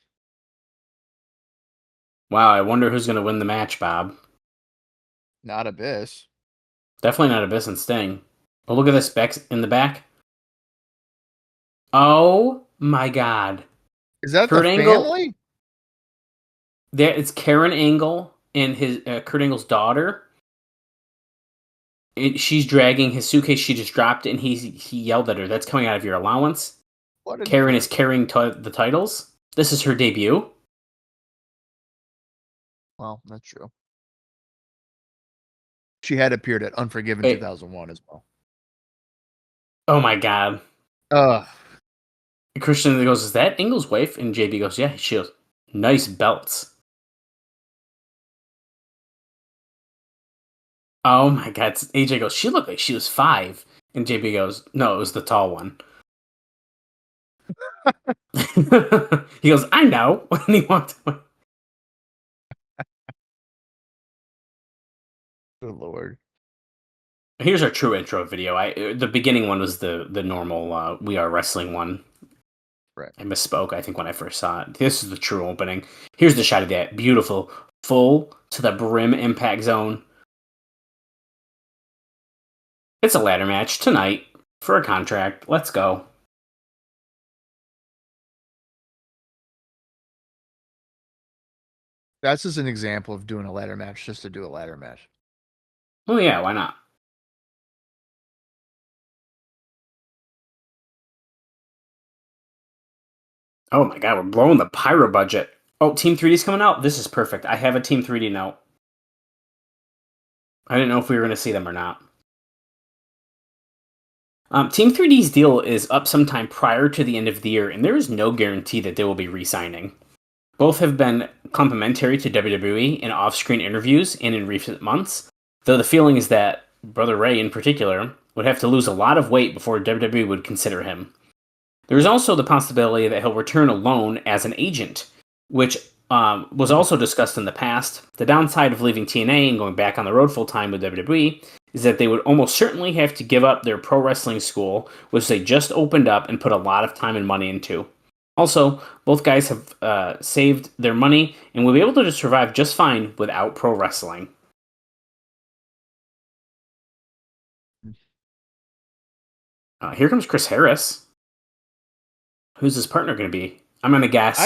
Wow, I wonder who's going to win the match, Bob. Not Abyss. Definitely not Abyss and Sting. Oh, look at this Bex in the back. Oh my god. Is that the Kurt Angle. family? There, it's Karen Angle and his Kurt Angle's daughter. She's dragging his suitcase. She just dropped it, and he yelled at her. That's coming out of your allowance. What a Karen jerk. is carrying the titles. This is her debut. Well, that's true. She had appeared at Unforgiven Wait. 2001 as well. Oh my god. Ugh. Christian goes, "Is that Angle's wife?" And JB goes, "Yeah." She goes, "Nice belts." Oh my god. AJ goes, "She looked like she was 5." And JB goes, "No, it was the tall one." He goes, "I know." And he walked away. Good lord. Here's our true intro video. The beginning one was the normal We Are Wrestling one. Right. I misspoke, I think, when I first saw it. This is the true opening. Here's the shot of that. Beautiful. Full to the brim impact zone. It's a ladder match tonight for a contract. Let's go. That's just an example of doing a ladder match just to do a ladder match. Oh yeah, why not? Oh my god, we're blowing the pyro budget. Oh, Team 3D's coming out? This is perfect. I have a Team 3D note. I didn't know if we were going to see them or not. Team 3D's deal is up sometime prior to the end of the year, and there is no guarantee that they will be re-signing. Both have been complimentary to WWE in off-screen interviews and in recent months, though the feeling is that Brother Ray, in particular, would have to lose a lot of weight before WWE would consider him. There is also the possibility that he'll return alone as an agent, which was also discussed in the past. The downside of leaving TNA and going back on the road full-time with WWE is that they would almost certainly have to give up their pro wrestling school, which they just opened up and put a lot of time and money into. Also, both guys have saved their money and will be able to survive just fine without pro wrestling. Here comes Chris Harris. Who's his partner going to be? I'm going to guess.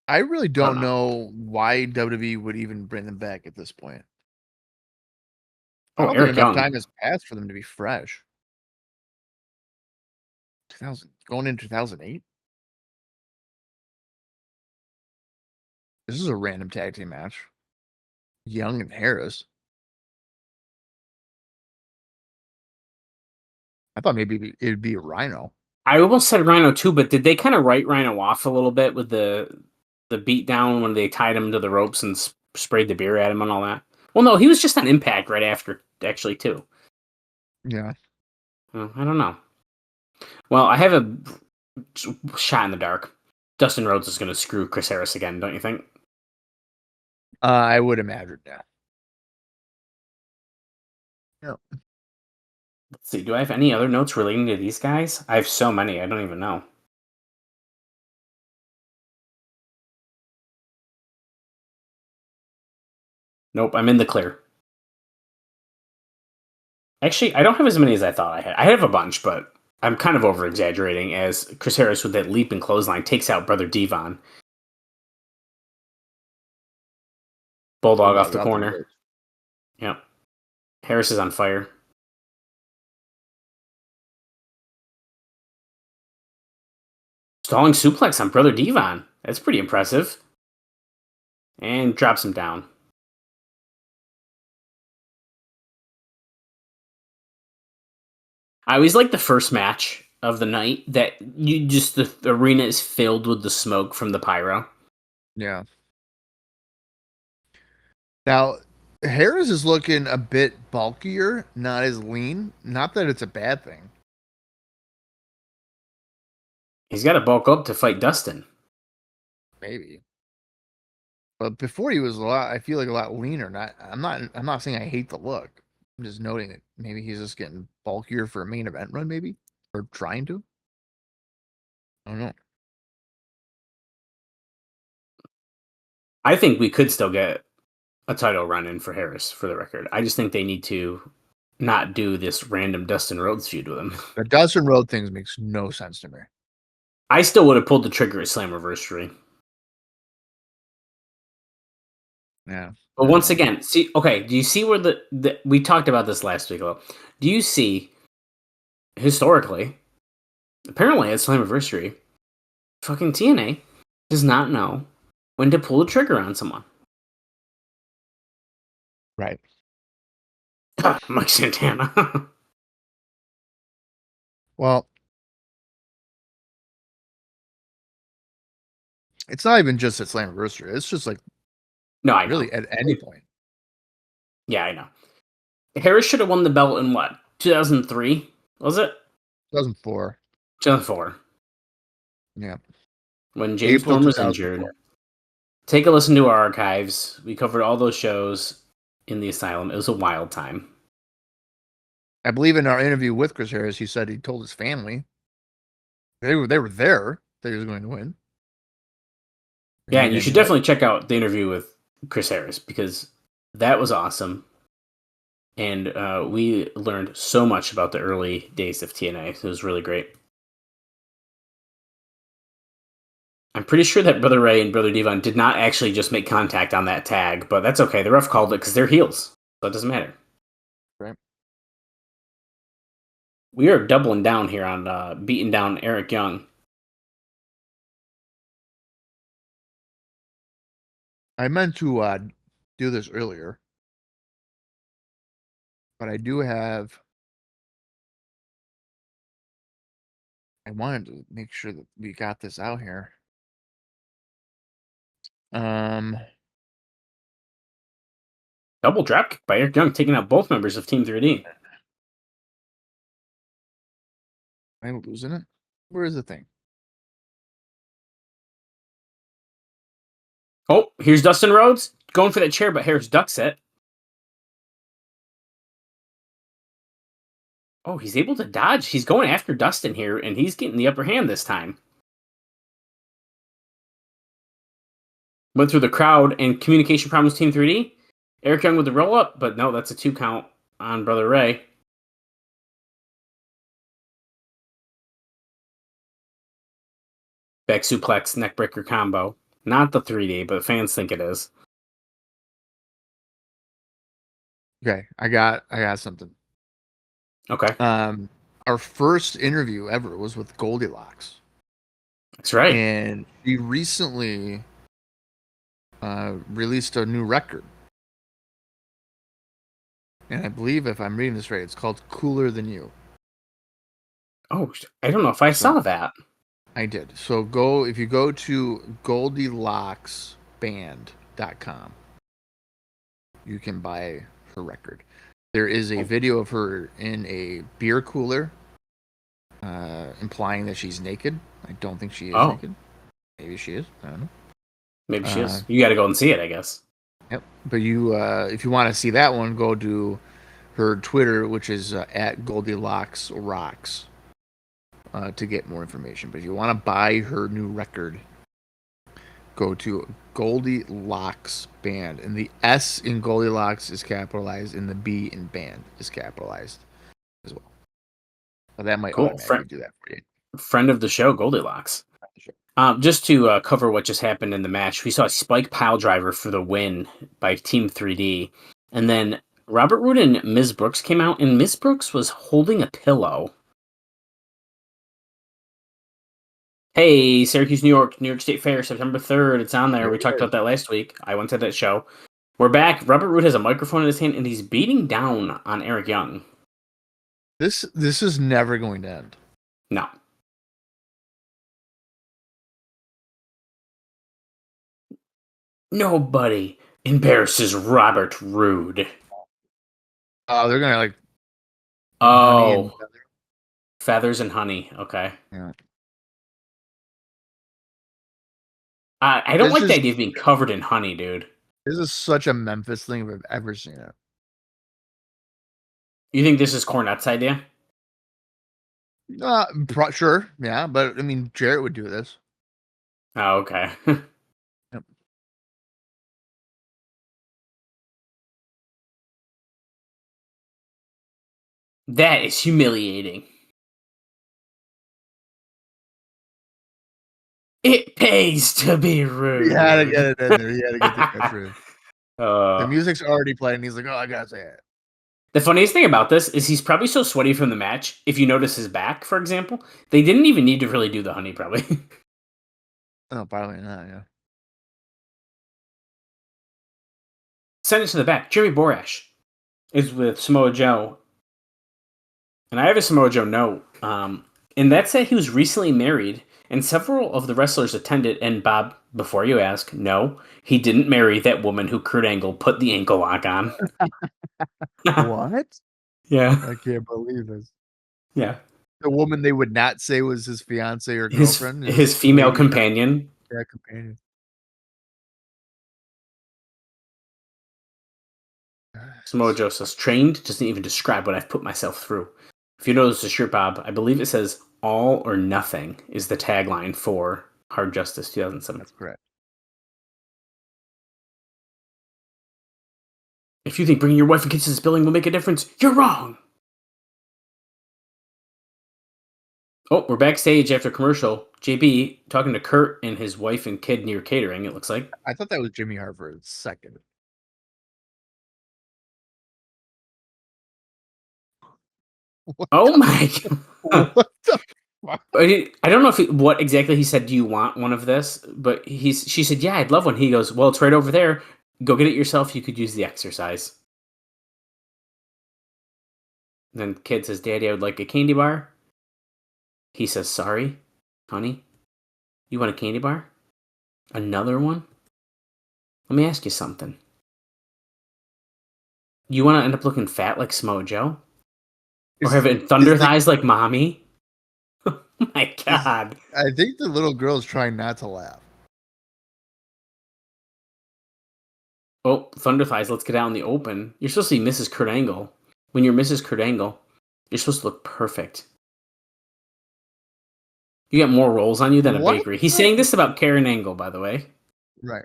I really don't know why WWE would even bring them back at this point. I don't think enough time has passed for them to be fresh. 2000 going into 2008. This is a random tag team match. Young and Harris. I thought maybe it'd be a Rhino. I almost said Rhino too, but did they kind of write Rhino off a little bit with the beat down when they tied him to the ropes and sprayed the beer at him and all that? Well, no, he was just on Impact right after, actually, too. Yeah. I don't know. Well, I have a shot in the dark. Dustin Rhodes is going to screw Chris Harris again, don't you think? I would imagine, yeah. Yep. Let's see. Do I have any other notes relating to these guys? I have so many. I don't even know. Nope, I'm in the clear. Actually, I don't have as many as I thought I had. I have a bunch, but I'm kind of over-exaggerating as Chris Harris with that leap and clothesline takes out Brother Devon. Bulldog off the corner. Yep. Harris is on fire. Stalling suplex on Brother Devon. That's pretty impressive. And drops him down. I always like the first match of the night that the arena is filled with the smoke from the pyro. Yeah. Now, Harris is looking a bit bulkier, not as lean. Not that it's a bad thing. He's got to bulk up to fight Dustin. Maybe. But before he was I feel like a lot leaner. I'm not saying I hate the look. I'm just noting that maybe he's just getting bulkier for a main event run, maybe? Or trying to? I don't know. I think we could still get a title run in for Harris, for the record. I just think they need to not do this random Dustin Rhodes feud with him. The Dustin Rhodes thing makes no sense to me. I still would have pulled the trigger at Slammiversary. Yeah. But once again, see, okay, do you see where the we talked about this last week? Do you see historically, apparently at Slammiversary, fucking TNA does not know when to pull the trigger on someone. Right. Mike Santana. Well, it's not even just at Slammiversary. It's just like No, I really know. at any point. Yeah, I know. Harris should have won the belt in what? 2003? Was it? 2004. 2004. Yeah. When James April Storm was 2004. injured. Take a listen to our archives. We covered all those shows in the asylum. It was a wild time. I believe in our interview with Chris Harris, he said he told his family they were there that he was going to win. Yeah, and you should definitely check out the interview with Chris Harris because that was awesome. And we learned so much about the early days of TNA. It was really great. I'm pretty sure that Brother Ray and Brother Devon did not actually just make contact on that tag, but that's okay. The ref called it because they're heels, so it doesn't matter. Right. We are doubling down here on beating down Eric Young. I meant to do this earlier, but I do have. I wanted to make sure that we got this out here. Double dropkick by Eric Young, taking out both members of Team 3D. I'm losing it. Where is the thing? Oh, here's Dustin Rhodes going for that chair, but Harris ducks it. Oh, he's able to dodge. He's going after Dustin here, and he's getting the upper hand this time. Went through the crowd and communication problems, Team 3D. Eric Young with the roll up, but no, that's a 2 count on Brother Ray. Back suplex, neckbreaker combo. Not the 3D, but fans think it is. Okay, I got something. Okay. Our first interview ever was with Goldilocks. That's right. And she recently released a new record. And I believe, if I'm reading this right, it's called Cooler Than You. Oh, I don't know if I saw that. I did. So if you go to GoldilocksBand.com, you can buy her record. There is a video of her in a beer cooler, implying that she's naked. I don't think she is naked. Maybe she is. I don't know. Maybe she is. You got to go and see it, I guess. Yep. But if you want to see that one, go to her Twitter, which is at Goldilocks Rocks, to get more information. But if you want to buy her new record, go to Goldilocks Band, and the S in Goldilocks is capitalized, and the B in band is capitalized as well. So that might automatically do that for you. Friend of the show, Goldilocks. Just to cover what just happened in the match, we saw a spike pile driver for the win by Team 3D, and then Robert Roode and Ms. Brooks came out, and Ms. Brooks was holding a pillow. Hey, Syracuse, New York State Fair, September 3rd. It's on there. We talked about that last week. I went to that show. We're back. Robert Roode has a microphone in his hand, and he's beating down on Eric Young. This is never going to end. No. Nobody embarrasses Robert Roode. Oh, they're gonna feathers and honey. Okay. Yeah. I don't like the idea of being covered in honey, dude. This is such a Memphis thing if I've ever seen it. You think this is Cornette's idea? Sure, yeah, but I mean, Jarrett would do this. Oh, okay. Yep. That is humiliating. It pays to be rude. He had to get it in there. He had to get the extra. The Uh, music's already playing. He's like, oh, I gotta say it. the funniest thing about this is he's probably so sweaty from the match. If you notice his back, for example, they didn't even need to really do the honey, probably. Oh, probably not, yeah. Send it to the back. Jeremy Borash is with Samoa Joe. And I have a Samoa Joe note. And that said he was recently married, and several of the wrestlers attended. And Bob, before you ask, no, he didn't marry that woman who Kurt Angle put the ankle lock on. What? Yeah. I can't believe this. Yeah. The woman they would not say was his fiance or His girlfriend. female lady companion. Yeah, companion. Samoa Joe says, trained doesn't even describe what I've put myself through. If you notice the shirt, Bob, I believe it says all or nothing is the tagline for Hard Justice 2007. That's correct. If you think bringing your wife and kids to this building will make a difference, you're wrong. Oh, we're backstage after commercial. JB talking to Kurt and his wife and kid near catering, it looks like. I thought that was Jimmy Harford's second. What Oh my god. What the fuck? I don't know what exactly he said. Do you want one of this? But she said, yeah, I'd love one. He goes, well, it's right over there. Go get it yourself. You could use the exercise. And then kid says, Daddy, I would like a candy bar. He says, sorry, honey. You want a candy bar? Another one? Let me ask you something. You want to end up looking fat like Samoa Joe? Or have it thunder thighs like mommy? Oh my god. I think the little girl's trying not to laugh. Oh, thunder thighs, let's get out in the open. You're supposed to be Mrs. Kurt Angle. When you're Mrs. Kurt Angle, you're supposed to look perfect. You got more rolls on you than a bakery. He's saying this about Karen Angle, by the way. Right.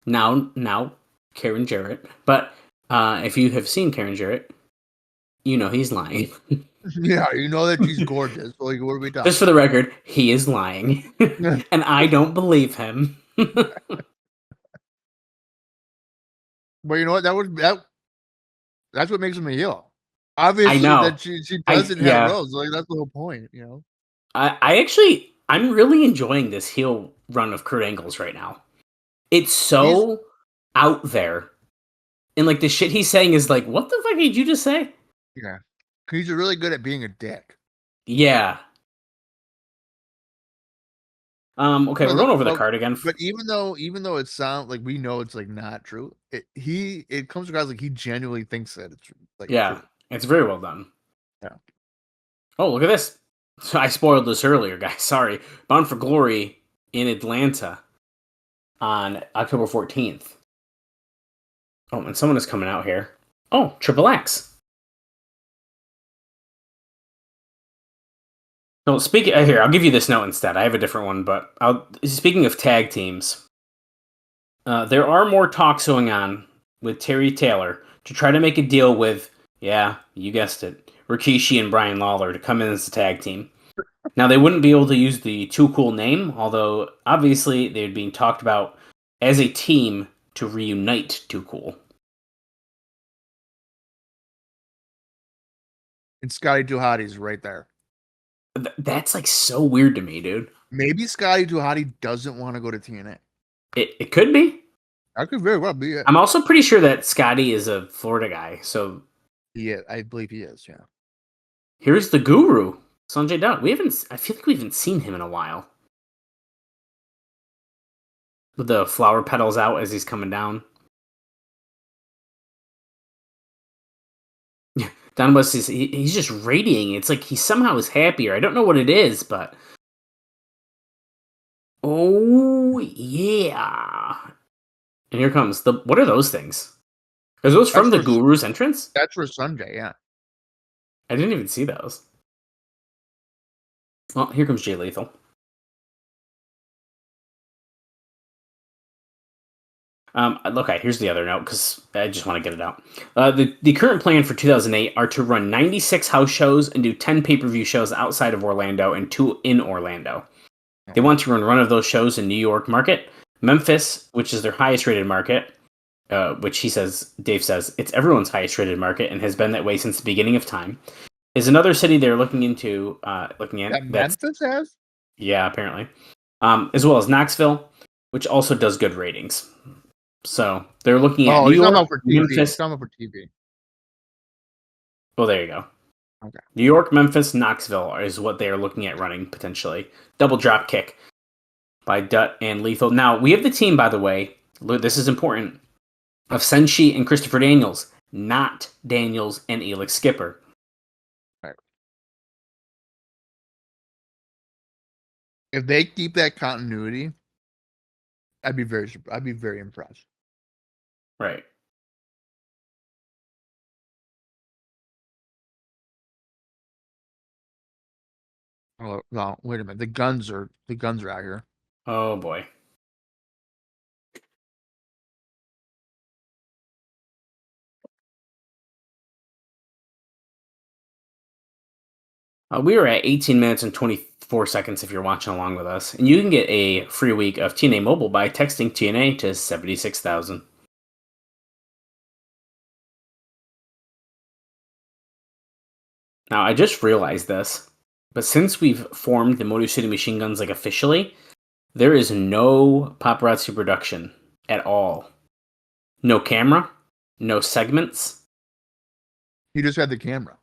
Now, Karen Jarrett. But if you have seen Karen Jarrett, you know he's lying. Yeah, you know that she's gorgeous. Like, what are we talking? Just for the record, he is lying. And I don't believe him. But you know what? That's what makes him a heel. Obviously, I know. that she doesn't have roles. Like, that's the whole point, you know? I'm really enjoying this heel run of Kurt Angle's right now. It's so out there. And like the shit he's saying is like, what the fuck did you just say? Yeah. He's really good at being a dick. Yeah. Okay, we're going over the card again. But even though it sounds like we know it's like not true, it comes across like he genuinely thinks that it's like true. It's very well done. Yeah. Oh, look at this. I spoiled this earlier, guys. Sorry. Bound for Glory in Atlanta on October 14th. Oh, and someone is coming out here. Oh, Triple X. No, here, I'll give you this note instead. I have a different one, but speaking of tag teams, there are more talks going on with Terry Taylor to try to make a deal with, yeah, you guessed it, Rikishi and Brian Lawler to come in as a tag team. Now, they wouldn't be able to use the Too Cool name, although obviously they're being talked about as a team to reunite Too Cool. And Scotty 2 Hotty's right there. That's like so weird to me, dude. Maybe Scotty 2 Hotty doesn't want to go to TNA. It could be. That could very well be it. I'm also pretty sure that Scotty is a Florida guy, so yeah, I believe he is. Yeah. Here's the Guru, Sonjay Dutt. I feel like we haven't seen him in a while. With the flower petals out as he's coming down. Don West he's just radiating. It's like he somehow is happier. I don't know what it is, but oh yeah. And here comes what are those things? Are those from the Guru's entrance? That's for Sunday, yeah. I didn't even see those. Well, here comes Jay Lethal. Okay, here's the other note because I just want to get it out. The current plan for 2008 are to run 96 house shows and do 10 pay-per-view shows outside of Orlando and 2 in Orlando. They want to run one of those shows in New York market, Memphis, which is their highest rated market, which Dave says, it's everyone's highest rated market and has been that way since the beginning of time. Is another city they're looking at. That Memphis has? Yeah, apparently. As well as Knoxville, which also does good ratings. So they're looking at New York, Memphis. He's talking about for TV. Well, there you go. Okay. New York, Memphis, Knoxville is what they are looking at running potentially. Double drop kick by Dutt and Lethal. Now, we have the team, by the way, this is important, of Senshi and Christopher Daniels, not Daniels and Elix Skipper. Right. If they keep that continuity, I'd be very impressed. Right. Oh no! Wait a minute. The guns are out here. Oh boy. We are at 18 minutes and 24 seconds if you're watching along with us. And you can get a free week of TNA Mobile by texting TNA to 76,000. Now, I just realized this, but since we've formed the Motor City Machine Guns officially, there is no paparazzi production at all. No camera, no segments. He just had the camera.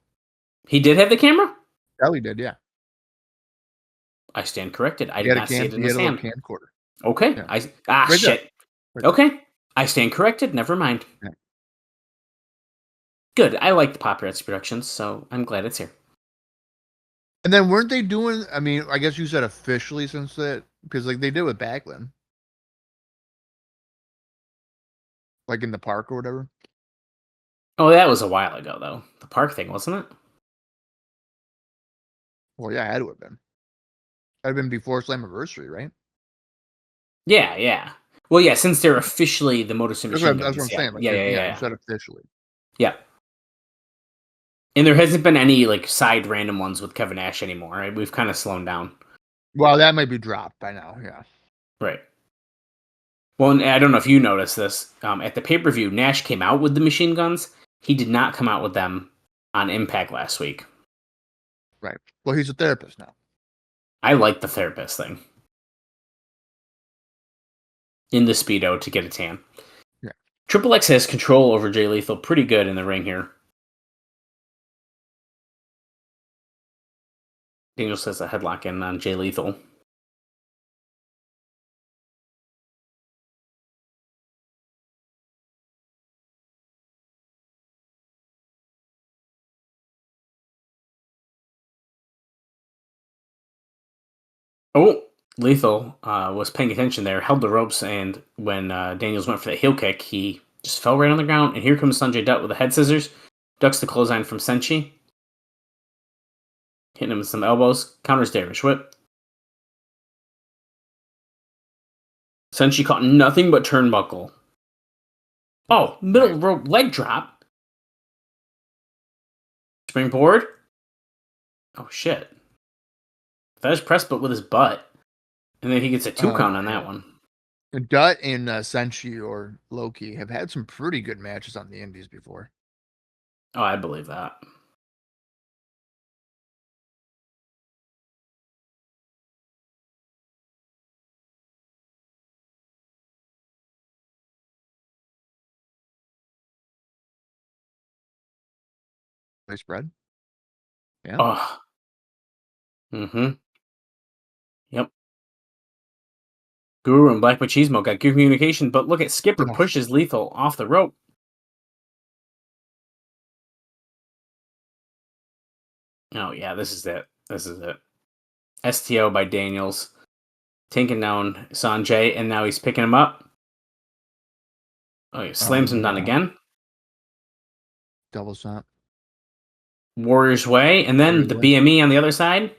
He did have the camera? Ellie did, yeah. I stand corrected. I did not see it in his hand. Camcorder. Okay. Yeah. Shit. Right okay. I stand corrected. Never mind. Yeah. Good. I like the paparazzi productions, so I'm glad it's here. And then weren't they doing? I mean, I guess you said officially since that because they did with Backlund, in the park or whatever. Oh, that was a while ago, though. The park thing, wasn't it? Well, yeah, it had to have been. That'd have been before Slammiversary, right? Yeah. Well, yeah, since they're officially the Motor City Machine Guns. That's what I'm saying. Yeah. You said officially. Yeah. And there hasn't been any side random ones with Kevin Nash anymore. Right? We've kind of slowed down. Well, that might be dropped by now. Yeah. Right. Well, and I don't know if you noticed this. At the pay-per-view, Nash came out with the machine guns. He did not come out with them on Impact last week. Right. Well, he's a therapist now. I like the therapist thing. In the Speedo to get a tan. Yeah. Triple X has control over Jay Lethal pretty good in the ring here. Daniel says a headlock in on Jay Lethal. Oh, Lethal was paying attention there, held the ropes, and when Daniels went for the heel kick, he just fell right on the ground. And here comes Sonjay Dutt with the head scissors. Ducks the clothesline from Senshi. Hitting him with some elbows. Counters Darish Whip. Senshi caught nothing but turnbuckle. Oh, middle rope leg drop. Springboard. Oh, shit. That is press, but with his butt. And then he gets a 2 count on that one. Dutt and Senshi or Loki have had some pretty good matches on the Indies before. Oh, I believe that. They spread. Yeah. Oh. Mm-hmm. Yep. Guru and Black Machismo got good communication, but look at Skipper pushes Lethal off the rope. Oh, yeah, this is it. STO by Daniels. Taking down Sonjay, and now he's picking him up. Oh, he slams him down again. Double shot. Warrior's Way, and then the BME on the other side.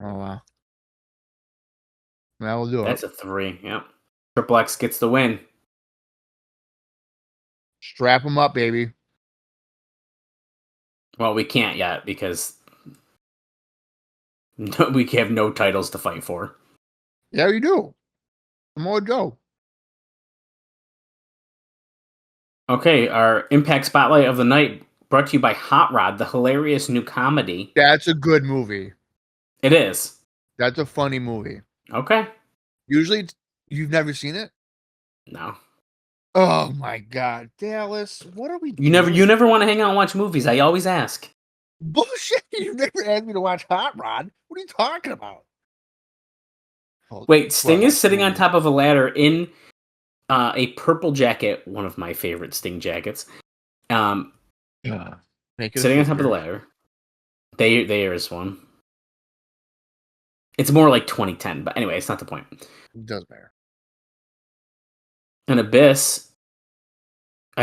Oh, wow. That will do it. That's a 3, yep. Triple X gets the win. Strap them up, baby. Well, we can't yet because we have no titles to fight for. Yeah, you do. Samoa Joe. Okay, our Impact Spotlight of the Night brought to you by Hot Rod, the hilarious new comedy. That's a good movie. It is. That's a funny movie. Okay. Usually, you've never seen it? No. Oh my God, Dallas, what are we You doing? never want to hang out and watch movies. I always ask. Bullshit! You never asked me to watch Hot Rod. What are you talking about? Wait, Sting is sitting on top of a ladder in a purple jacket, one of my favorite Sting jackets. Sitting Sitting on top of the ladder. There is one. It's more like 2010, but anyway, it's not the point. It doesn't matter. An Abyss.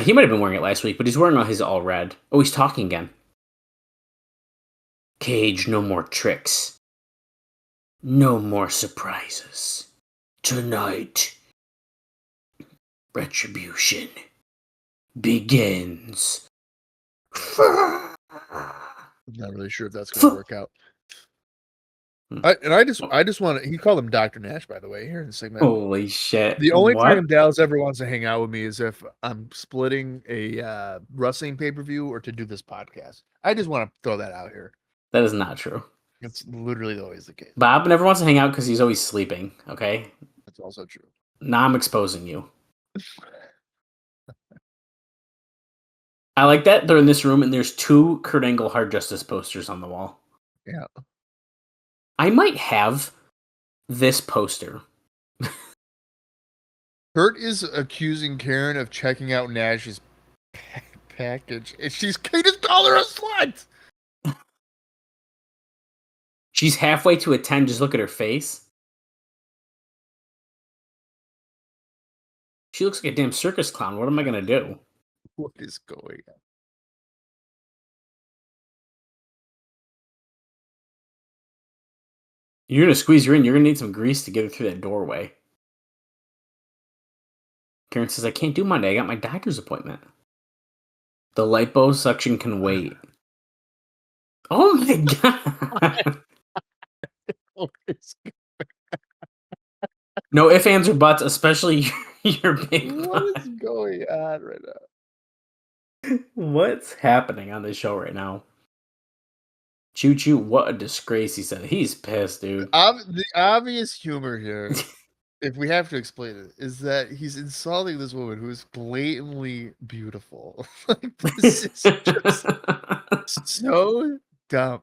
He might have been wearing it last week, but he's wearing all his all red. Oh, he's talking again. Cage, no more tricks. No more surprises. Tonight, retribution begins. I'm not really sure if that's going to work out. I just want to. He called him Dr. Nash, by the way, here in the segment. Holy shit! The only time Dallas ever wants to hang out with me is if I'm splitting a wrestling pay-per-view or to do this podcast. I just want to throw that out here. That is not true. It's literally always the case. Bob never wants to hang out because he's always sleeping. Okay, That's also true. now I'm exposing you. I like that they're in this room and there's 2 Kurt Angle Hard Justice posters on the wall. Yeah. I might have this poster. Kurt is accusing Karen of checking out Nash's package. And he just called her a slut. She's halfway to a 10. Just look at her face. She looks like a damn circus clown. What am I going to do? What is going on? You're going to squeeze her in. You're going to need some grease to get her through that doorway. Karen says, I can't do Monday. I got my doctor's appointment. The liposuction can wait. Oh my God. No ifs, ands, or buts, especially your big What butt. is going on right now? What's happening on this show right now? Choo choo, what a disgrace, he said. He's pissed, dude. The obvious humor here, if we have to explain it, is that he's insulting this woman who is blatantly beautiful. Like, this is just so dumb.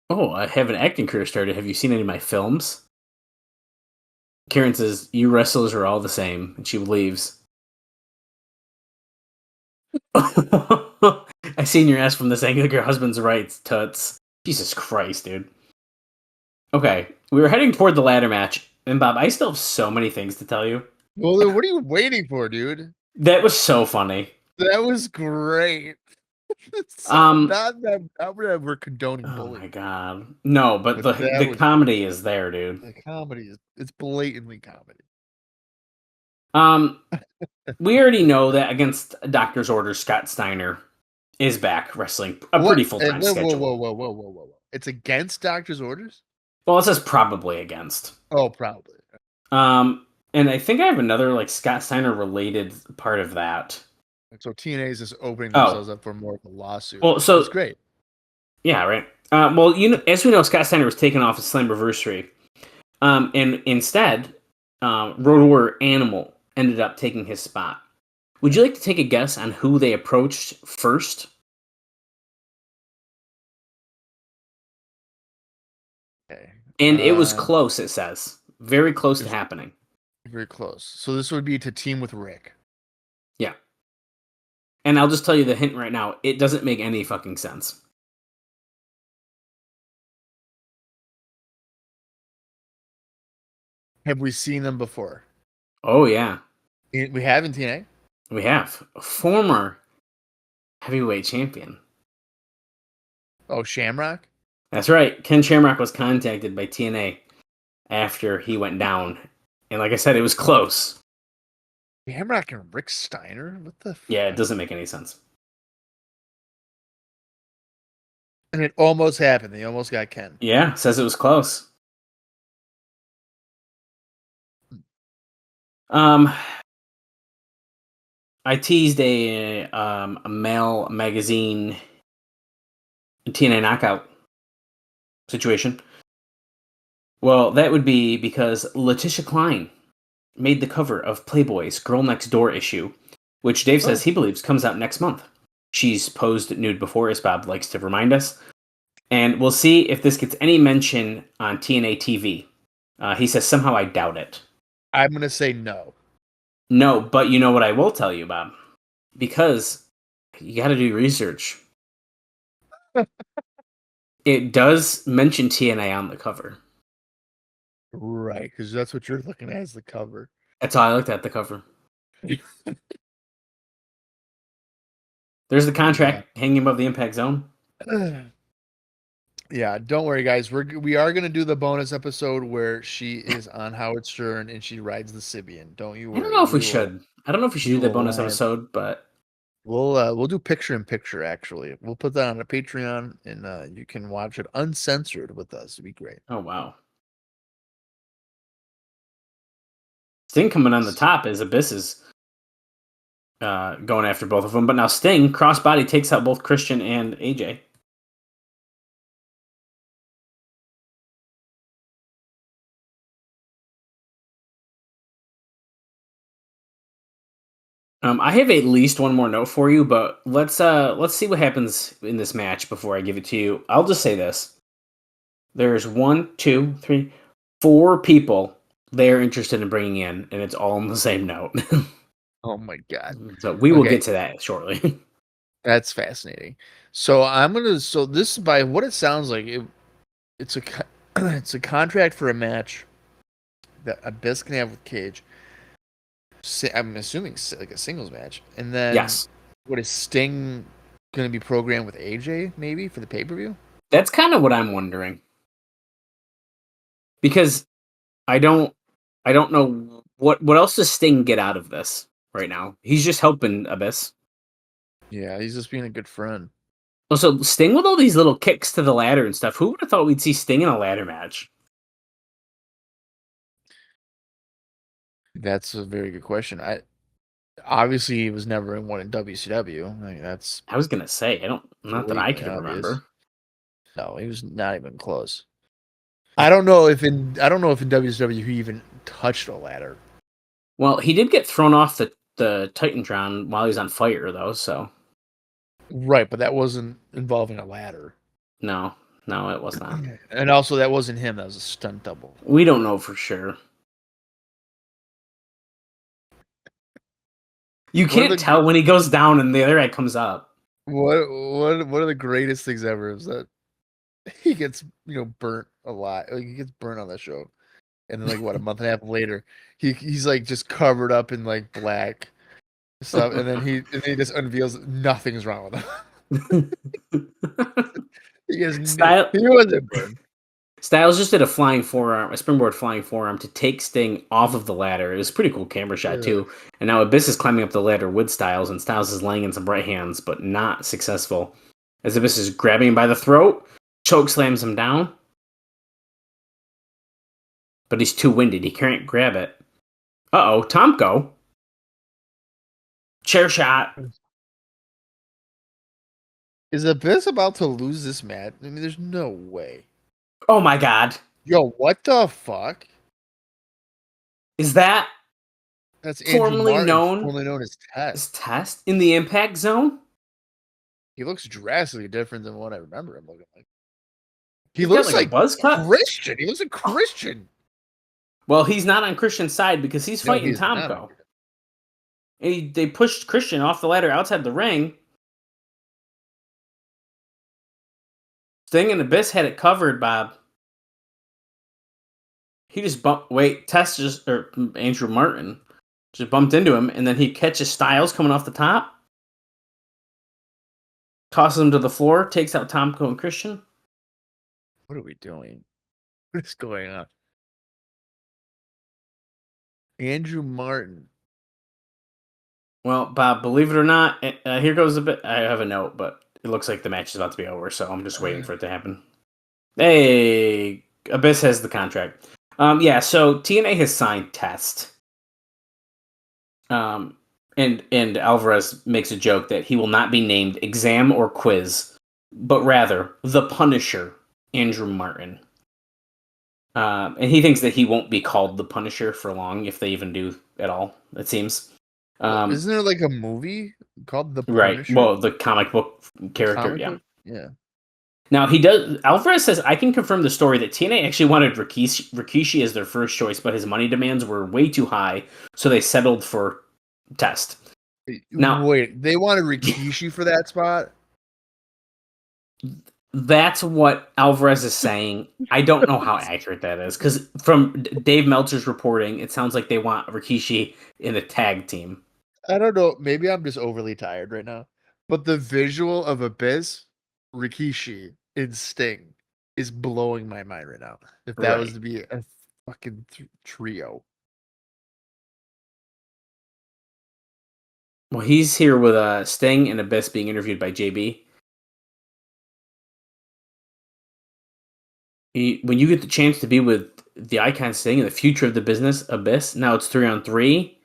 Oh, I have an acting career started. Have you seen any of my films? Karen says, you wrestlers are all the same. And she leaves. I seen your ass from this angle. Your husband's rights, tuts. Jesus Christ, dude. Okay, we were heading toward the ladder match. And Bob, I still have so many things to tell you. Well, then what are you waiting for, dude? That was so funny. That was great. Not that we're condoning bullying. Oh my God. No, but the comedy is there, dude. The comedy it's blatantly comedy. We already know that against doctor's orders, Scott Steiner is back wrestling a pretty full-time schedule. Whoa. It's against doctor's orders? Well, it says probably against. Oh, probably. And I think I have another like Scott Steiner related part of that. So TNA is just opening themselves up for more of a lawsuit. Well, so it's great. Yeah, right. Well, as we know, Scott Steiner was taken off his Slammiversary. And instead, Road Warrior Animal ended up taking his spot. Would you like to take a guess on who they approached first? Okay. And it was close, it says. Very close to happening. Very close. So this would be to team with Rick. Yeah. And I'll just tell you the hint right now. It doesn't make any fucking sense. Have we seen them before? Oh, yeah. We have in TNA? We have. A former heavyweight champion. Oh, Shamrock? That's right. Ken Shamrock was contacted by TNA after he went down And like I said, it was close. Hamrock and Rick Steiner? What the Yeah, it fuck? doesn't make any sense. And it almost happened. They almost got Ken. Yeah, says it was close. I teased a male magazine TNA knockout situation. Well, that would be because Letitia Klein made the cover of Playboy's Girl Next Door issue, which Dave says he believes comes out next month. She's posed nude before, as Bob likes to remind us. And we'll see if this gets any mention on TNA TV. He says, somehow I doubt it. I'm going to say no. No, but you know what I will tell you, Bob? Because you got to do research. It does mention TNA on the cover. Right, because that's what you're looking at as the cover. That's how I looked at the cover. There's the contract hanging above the impact zone. Yeah, don't worry, guys. We are gonna do the bonus episode where she is on Howard Stern and she rides the Sibian. Don't you worry. I don't know if we should. I don't know if we should do that bonus episode, but we'll do picture in picture. Actually, we'll put that on a Patreon, and you can watch it uncensored with us. It'd be great. oh wow. Sting coming on the top as Abyss is going after both of them, but now Sting crossbody takes out both Christian and AJ. I have at least one more note for you, but let's see what happens in this match before I give it to you. I'll just say this: there's 1, 2, 3, 4 people they're interested in bringing in, and it's all on the same note. Oh my god! So we will get to that shortly. That's fascinating. So So this, by what it sounds like, it's a it's a contract for a match that Abyss can have with Cage. I'm assuming like a singles match, and then Yes, what is Sting going to be programmed with AJ maybe for the pay-per-view? that's kind of what I'm wondering, because I don't know what else does Sting get out of this right now. He's just helping Abyss. Yeah, he's just being a good friend. Also, Sting with all these little kicks to the ladder and stuff. Who would have thought we'd see Sting in a ladder match? That's a very good question. Obviously he was never in one in WCW. I mean, that's I was gonna say, not that I blatantly can obvious. remember. No, he was not even close. I don't know if in WCW he even touched a ladder. Well, he did get thrown off the Titantron while he was on fire, though. So Right, but that wasn't involving a ladder. no, it was not. And also, that wasn't him. That was a stunt double. We don't know for sure. You can't tell when he goes down and the other guy comes up. One of the greatest things ever is that he gets burnt a lot. Like, he gets burnt on that show, and then a month and a half later, he's like just covered up in like black stuff, and then he just unveils nothing's wrong with him. He wasn't burned. Styles just did a springboard flying forearm to take Sting off of the ladder. It was a pretty cool camera shot too. And now Abyss is climbing up the ladder with Styles, and Styles is laying in some right hands, but not successful. As Abyss is grabbing him by the throat, choke slams him down. But he's too winded. He can't grab it. Uh-oh, Tomko. Chair shot. Is Abyss about to lose this match? I mean, there's no way. Oh my god. Yo, what the fuck? Is that that's formerly known as Test? Test in the Impact Zone? He looks drastically different than what I remember him looking like. He looks like a buzz cut. Christian. He looks like Christian. Well, he's not on Christian's side because he's fighting Tomko. They pushed Christian off the ladder outside the ring. Sting and Abyss had it covered, Bob. He just Andrew Martin just bumped into him, and then he catches Styles coming off the top, tosses him to the floor, takes out Tomko and Christian. What are we doing? What is going on? Andrew Martin. Well, Bob, believe it or not, here goes a bit. I have a note, but it looks like the match is about to be over, so I'm just waiting for it to happen. Hey, Abyss has the contract. Yeah, so TNA has signed Test. And Alvarez makes a joke that he will not be named Exam or Quiz, but rather the Punisher, Andrew Martin. And he thinks that he won't be called the Punisher for long, if they even do at all, it seems. Isn't there like a movie called The Right. Punisher? Well, the comic book character, Comic yeah. book? Yeah. Now, he does. Alvarez says, I can confirm the story that TNA actually wanted Rikishi as their first choice, but his money demands were way too high, so they settled for Test. Now, wait, they wanted Rikishi for that spot? That's what Alvarez is saying. I don't know how accurate that is, because from Dave Meltzer's reporting, it sounds like they want Rikishi in a tag team. I don't know. Maybe I'm just overly tired right now. But the visual of Abyss, Rikishi, and Sting is blowing my mind right now. If that was Right. to be a fucking trio. Well, he's here with Sting and Abyss being interviewed by JB. When you get the chance to be with the icon Sting and the future of the business, Abyss, now it's 3-on-3.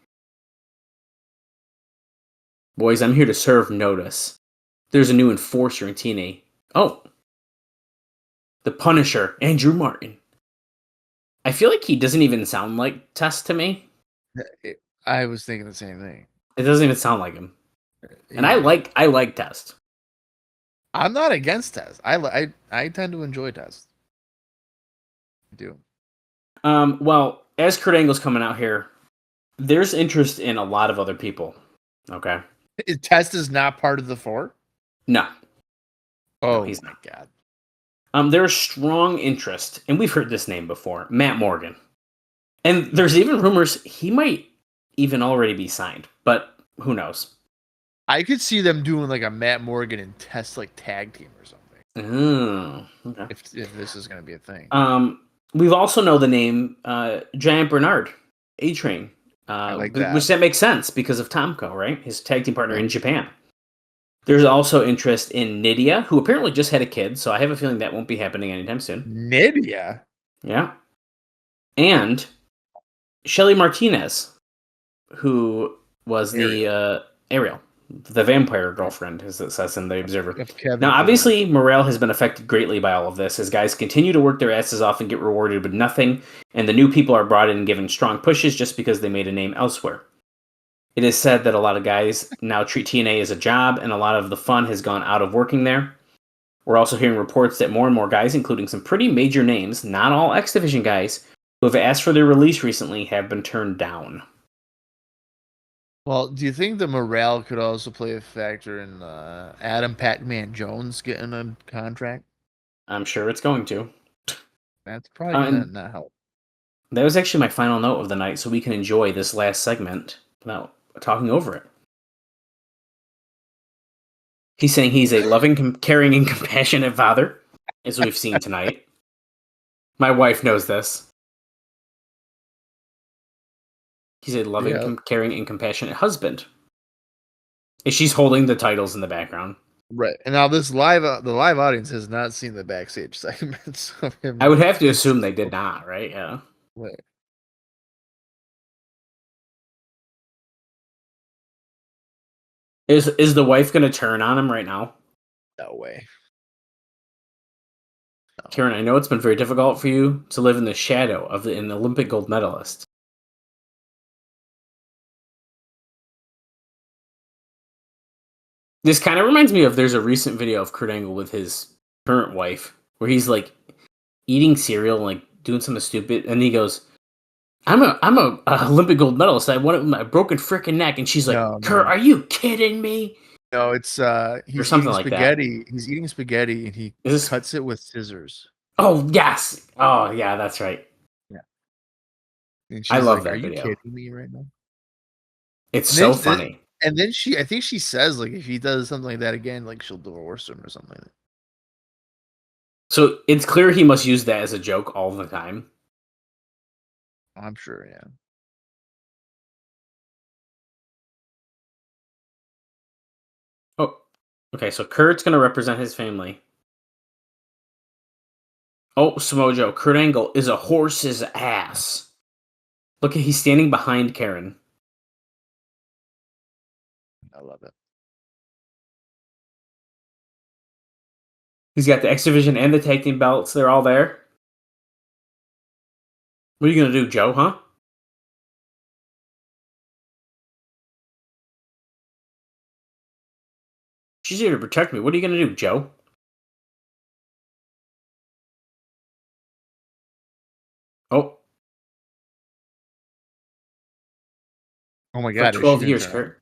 Boys, I'm here to serve notice. There's a new enforcer in TNA. Oh, the Punisher, Andrew Martin. I feel like he doesn't even sound like Test to me. I was thinking the same thing. It doesn't even sound like him. And Yeah. I like Test. I'm not against Test. I tend to enjoy Test. I do. Well, as Kurt Angle's coming out here, there's interest in a lot of other people. Okay. Test is not part of the 4? No. Oh, he's my not. God. There's strong interest, and we've heard this name before, Matt Morgan. And there's even rumors he might even already be signed, but who knows? I could see them doing like a Matt Morgan and Test like tag team or something. Okay. If this is going to be a thing. We've also know the name Giant Bernard, A-Train. like that. Which that makes sense because of Tomko, right? His tag team partner in Japan. There's also interest in Nydia, who apparently just had a kid, so I have a feeling that won't be happening anytime soon. Nydia? Yeah. And Shelly Martinez, who was the Ariel, the vampire girlfriend, as it says in The Observer. Now, obviously, morale has been affected greatly by all of this, as guys continue to work their asses off and get rewarded with nothing, and the new people are brought in and given strong pushes just because they made a name elsewhere. It is said that a lot of guys now treat TNA as a job, and a lot of the fun has gone out of working there. We're also hearing reports that more and more guys, including some pretty major names, not all X Division guys, who have asked for their release recently, have been turned down. Well, do you think the morale could also play a factor in Adam Pac-Man Jones getting a contract? I'm sure it's going to. That's probably going to not help. That was actually my final note of the night, so we can enjoy this last segment without talking over it. He's saying he's a loving, caring, and compassionate father, as we've seen tonight. My wife knows this. He's a loving, caring, and compassionate husband. And she's holding the titles in the background. Right. And now the live audience has not seen the backstage segments of him. I would have to assume they did not, right? Yeah. Right. Is the wife going to turn on him right now? No way. No. Karen, I know it's been very difficult for you to live in the shadow of an Olympic gold medalist. This kind of reminds me of there's a recent video of Kurt Angle with his current wife where he's like eating cereal and like doing something stupid, and he goes, I'm a Olympic gold medalist. I won it with my broken freaking neck. And she's like, Kurt, are you kidding me? No, it's he's something eating like spaghetti. that. He's eating spaghetti and he cuts it with scissors. Oh, yes. Oh, yeah, that's right. Yeah. And I love like, that are you video. kidding me right now? It's so funny. And then I think she says, like, if he does something like that again, like, she'll divorce him or something like that. So it's clear he must use that as a joke all the time. I'm sure, yeah. Okay, so Kurt's going to represent his family. Oh, Samoa Joe. Kurt Angle is a horse's ass. Look, he's standing behind Karen. I love it. He's got the X Division and the tag team belts. They're all there. What are you going to do, Joe, huh? She's here to protect me. What are you going to do, Joe? Oh, Oh my for God, is she 12 gonna years, turn on him? Kurt.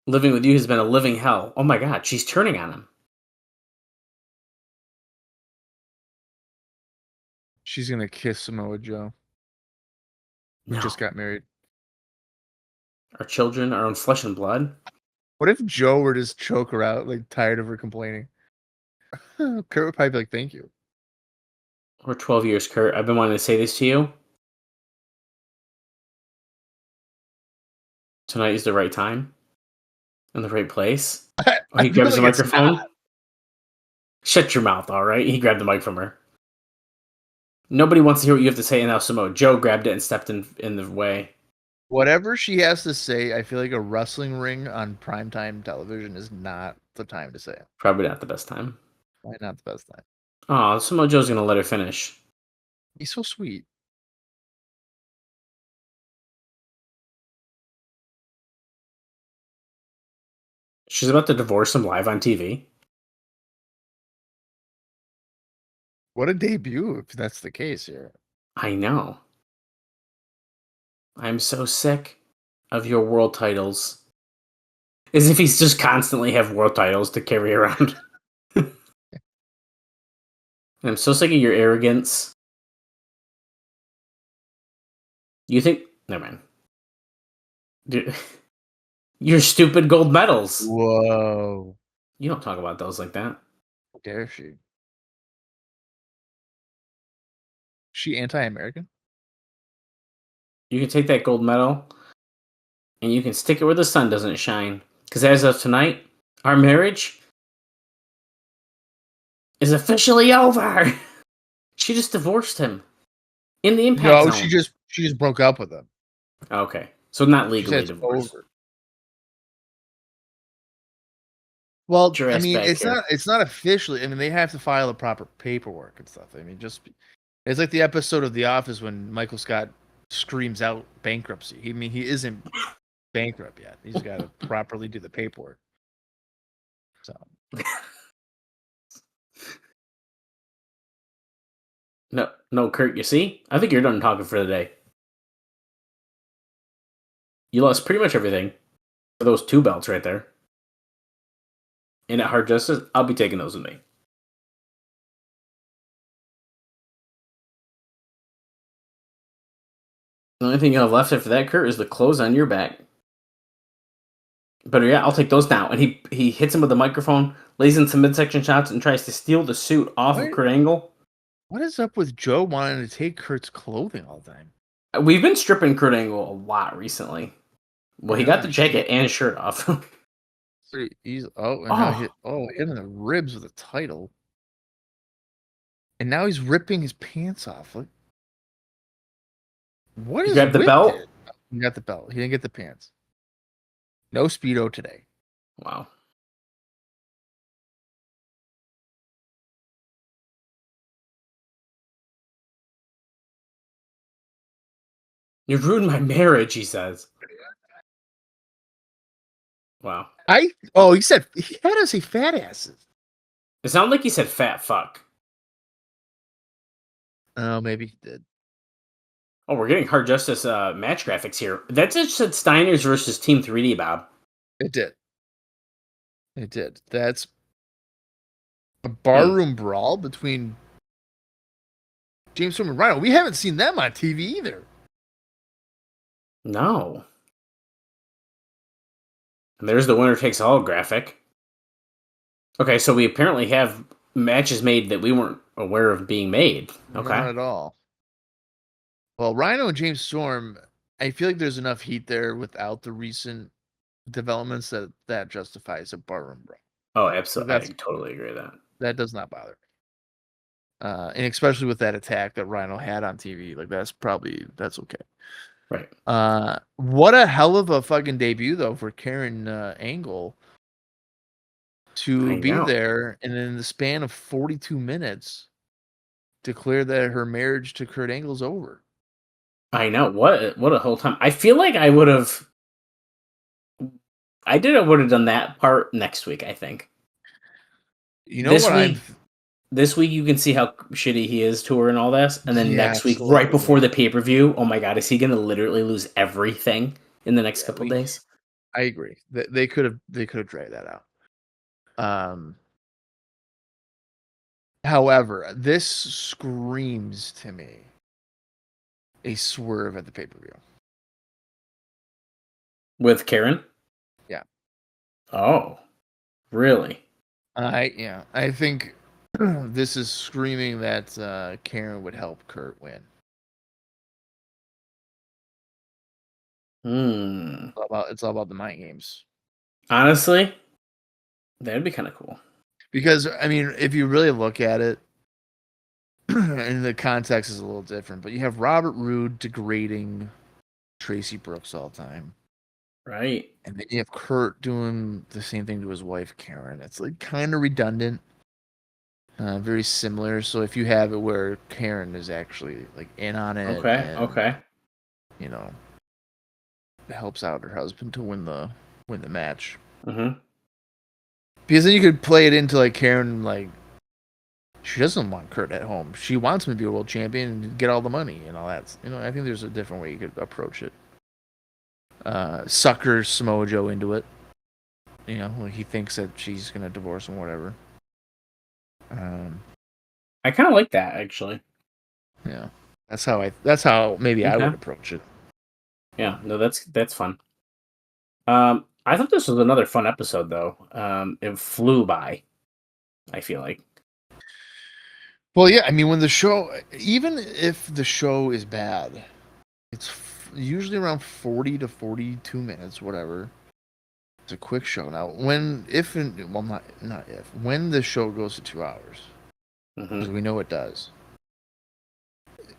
Living with you has been a living hell. Oh my God, she's turning on him. She's gonna kiss Samoa Joe. We No. just got married. Our children, our own flesh and blood. What if Joe were to just choke her out, like tired of her complaining? Kurt would probably be like, "Thank you." We're 12 years, Kurt. I've been wanting to say this to you. Tonight is the right time. In the right place. Oh, I he feel grabs the like it's microphone. not. Shut your mouth, all right? He grabbed the mic from her. Nobody wants to hear what you have to say, and now Samoa Joe grabbed it and stepped in the way. Whatever she has to say, I feel like a wrestling ring on primetime television is not the time to say it. Probably not the best time. Probably not the best time. Oh, Samoa Joe's going to let her finish. He's so sweet. She's about to divorce him live on TV. What a debut, if that's the case here. I know. I'm so sick of your world titles. As if he's just constantly have world titles to carry around. I'm so sick of your arrogance. You think... Never mind. Dude, your stupid gold medals. Whoa. You don't talk about those like that. How dare she? She anti-American? You can take that gold medal and you can stick it where the sun doesn't shine. Because as of tonight, our marriage is officially over. She just divorced him in the impact No, zone. she just broke up with him. Okay, so not She legally said it's divorced. over. Well, Get your I ass mean, back here. it's not officially. I mean, they have to file the proper paperwork and stuff. I mean, it's like the episode of The Office when Michael Scott screams out bankruptcy. He isn't bankrupt yet. He's got to properly do the paperwork. So No, Kurt. You see, I think you're done talking for the day. You lost pretty much everything for those 2 belts right there. And at Hard Justice, I'll be taking those with me. The only thing you have left after that, Kurt, is the clothes on your back. But yeah, I'll take those now. And he hits him with the microphone, lays in some midsection shots, and tries to steal the suit off of Kurt Angle. what is up with Joe wanting to take Kurt's clothing all the time? We've been stripping Kurt Angle a lot recently. Well, he Yeah, got the jacket and his shirt off. Pretty easy. Now hit him in the ribs with a title. And now he's ripping his pants off. Like, what He is grabbed the with belt? it? He got the belt. He didn't get the pants. No Speedo today. Wow. You've ruined my marriage, he says. Wow. He said he had us say fat asses. It sounded like he said fat fuck. Oh, maybe he did. Oh, we're getting Hard Justice match graphics here. That just said Steiners versus Team 3D, Bob. It did. It did. That's a barroom brawl between James Storm and Rhino. We haven't seen them on TV either. No. And there's the winner takes all graphic. Okay, so we apparently have matches made that we weren't aware of being made. Okay. Not at all. Well, Rhino and James Storm, I feel like there's enough heat there without the recent developments that justifies a barroom brawl. Oh, absolutely. I That's totally agree with that. that does not bother me. And especially with that attack that Rhino had on TV, like that's okay. Right. What a hell of a fucking debut though for Karen Angle to I be know. there and in the span of 42 minutes declare that her marriage to Kurt Angle's over. I know. What a whole time. I feel like I would have done that part next week, I think. You know what This week you can see how shitty he is to her and all this, and then Yeah, next week, absolutely. right before the pay-per-view, oh my god, is he gonna literally lose everything in the next couple days? I agree. They could have dragged that out. However, this screams to me a swerve at the pay-per-view. With Karen? Yeah. Oh, really? I think this is screaming that Karen would help Kurt win. It's all about the mind games. Honestly, that'd be kind of cool. Because I mean, if you really look at it, and the context is a little different, but you have Robert Roode degrading Tracy Brooks all the time. Right. And then you have Kurt doing the same thing to his wife, Karen. It's like kind of redundant. Very similar. So if you have it where Karen is actually like in on it. Okay. You know, helps out her husband to win the match. Mm-hmm. Because then you could play it into like Karen, like she doesn't want Kurt at home. She wants him to be a world champion and get all the money and all that. You know, I think there's a different way you could approach it. Sucker Samoa Joe into it. You know, like he thinks that she's gonna divorce him, whatever. I kind of like that actually. Yeah, that's how maybe I would approach it. Yeah, no, that's fun. I thought this was another fun episode though. It flew by. I feel like. Well, yeah, I mean, when the show, even if the show is bad, it's usually around 40 to 42 minutes, whatever. It's a quick show. Now, when the show goes to 2 hours, because we know it does.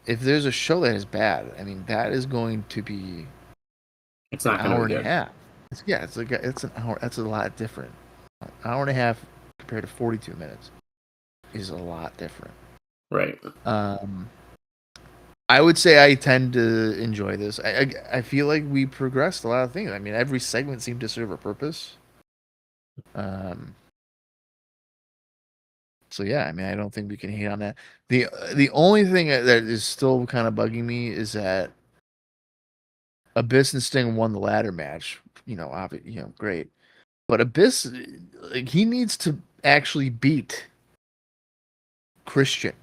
If there's a show that is bad, I mean, that is going to be it's not an hour and a half. It's an hour. That's a lot different. An hour and a half compared to 42 minutes is a lot different. Right. I would say I tend to enjoy this. I feel like we progressed a lot of things. I mean, every segment seemed to serve a purpose. So yeah, I mean, I don't think we can hate on that. The only thing that is still kind of bugging me is that Abyss and Sting won the ladder match. You know, great. But Abyss, like, he needs to actually beat Christian.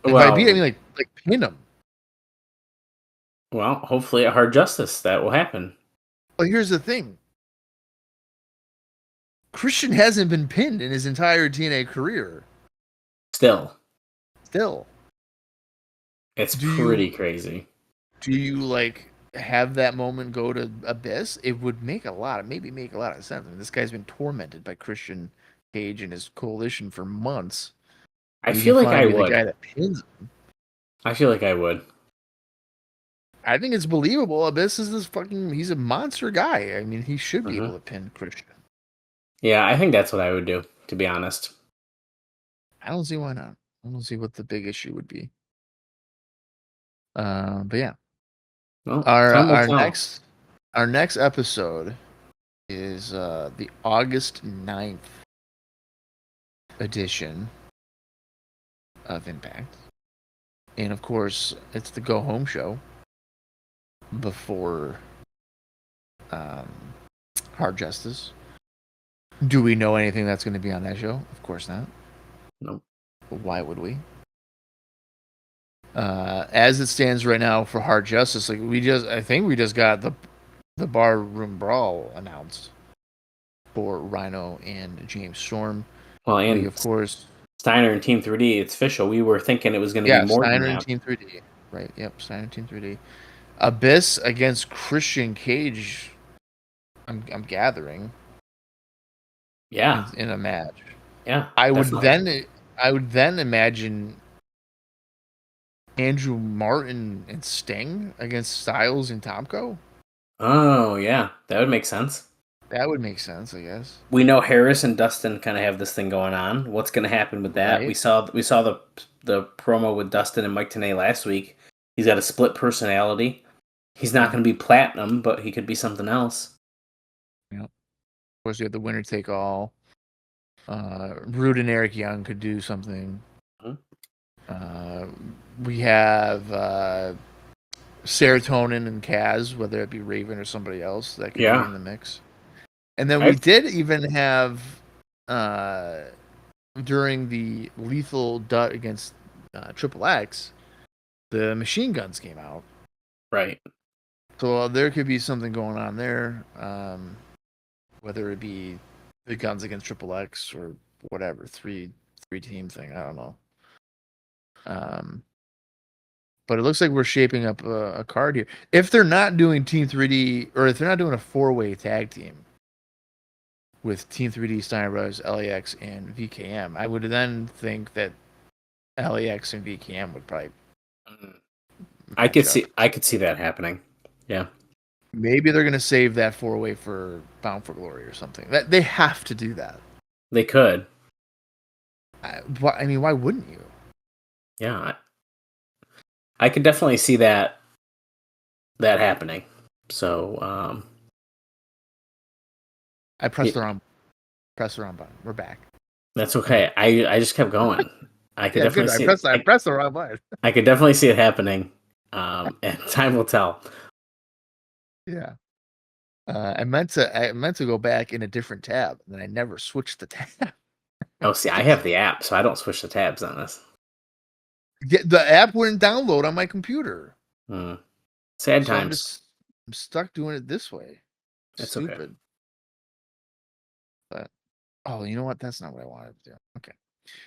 And by beat, I mean like pin him. Well, hopefully at Hard Justice that will happen. Well, here's the thing. Christian hasn't been pinned in his entire TNA career. Still. It's pretty crazy. Do you like have that moment go to Abyss? It would make a lot of sense. I mean, this guy's been tormented by Christian Cage and his coalition for months. I feel like I would. The guy that pins him. I feel like I would. I think it's believable. Abyss is he's a monster guy. I mean, he should be able to pin Christian. Yeah, I think that's what I would do, to be honest. I don't see why not. I don't see what the big issue would be. But yeah. Well, our next episode is the August 9th edition of Impact. And of course, it's the go home show before Hard Justice. Do we know anything that's going to be on that show? Of course not. No. But why would we? As it stands right now for Hard Justice, like I think we just got the bar room brawl announced for Rhino and James Storm. Well, and of course Steiner and Team 3D. It's official. We were thinking it was going to be more Steiner than and Team 3D. Right. Yep. Steiner and Team 3D. Abyss against Christian Cage. I'm gathering. Yeah. In a match. Yeah. I would definitely. then imagine Andrew Martin and Sting against Styles and Tomko. Oh, yeah. That would make sense. That would make sense, I guess. We know Harris and Dustin kind of have this thing going on. What's going to happen with that? Right. We saw the promo with Dustin and Mike Tenay last week. He's got a split personality. He's not going to be platinum, but he could be something else. Yeah. Of course, you have the winner take all. Rude and Eric Young could do something. We have Serotonin and Kaz, whether it be Raven or somebody else that could be in the mix. And then we did even have during the Lethal Dutt against Triple X, the machine guns came out. Right. So there could be something going on there, whether it be the guns against Triple X or whatever, three team thing. I don't know. But it looks like we're shaping up a card here. If they're not doing Team 3D, or if they're not doing a 4-way tag team with Team 3D, Steiner Brothers, LAX, and VKM, I would then think that LAX and VKM would probably. I could see that happening. Yeah. Maybe they're going to save that 4-way for Bound for Glory or something. That they have to do that. They could. I mean, why wouldn't you? Yeah. I could definitely see that happening. So, I pressed the wrong button. We're back. That's okay. I just kept going. I could definitely see it. I pressed the wrong button. I could definitely see it happening. And time will tell. Yeah. I meant to go back in a different tab, and then I never switched the tab. Oh, see, I have the app, so I don't switch the tabs on this. The app wouldn't download on my computer. Sad times. I'm stuck doing it this way. That's stupid. Okay. But you know what? That's not what I wanted to do. Okay.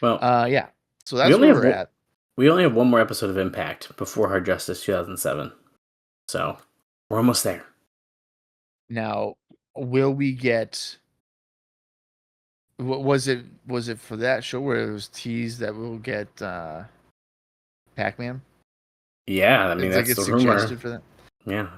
Well, yeah. So that's where we're at. We only have one more episode of Impact before Hard Justice 2007. So we're almost there. Now, will we get? What was it? Was it for that show where it was teased that we'll get Pac-Man? Yeah, I mean that's the rumor. For that. Yeah.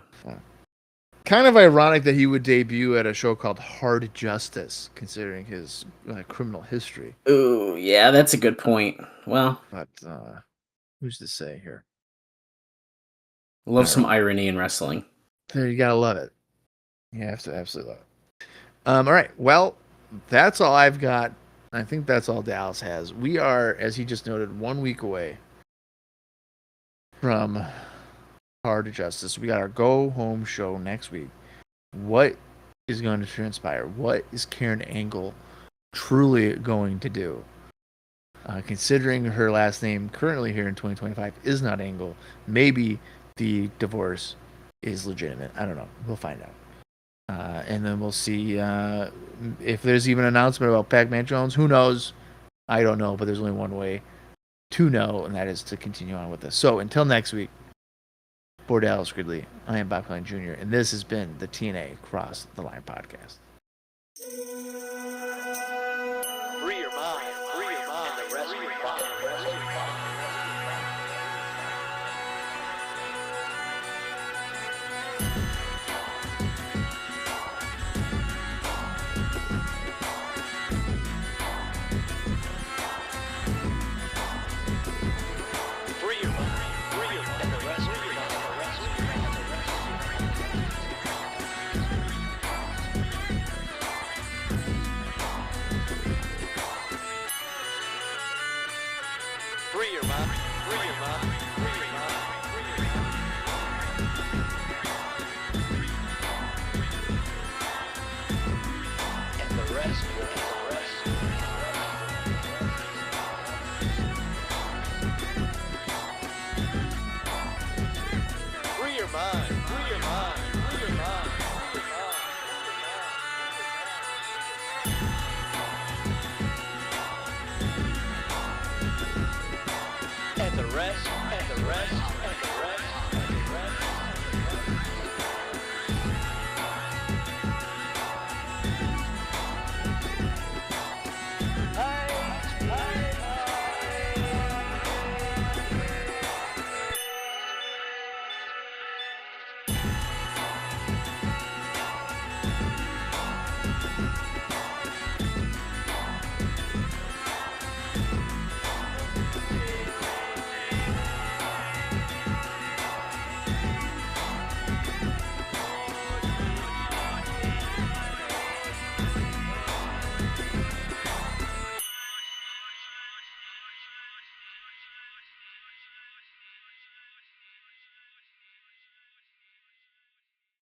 Kind of ironic that he would debut at a show called Hard Justice, considering his criminal history. Ooh, yeah, that's a good point. Well, but who's to say here? Love some irony in wrestling. There, you gotta love it. You have to absolutely love it. All right, well, that's all I've got. I think that's all Dallas has. We are, as he just noted, 1 week away from Hard Justice. We got our go home show next week. What is going to transpire? What is Karen Angle truly going to do? Considering her last name currently here in 2025 is not Angle, maybe the divorce is legitimate. I don't know. We'll find out. And then we'll see if there's even an announcement about Pac-Man Jones. Who knows? I don't know, but there's only one way to know, and that is to continue on with this. So until next week, for Dallas Gridley, I am Bob Colling Jr., and this has been the TNA Cross the Line podcast.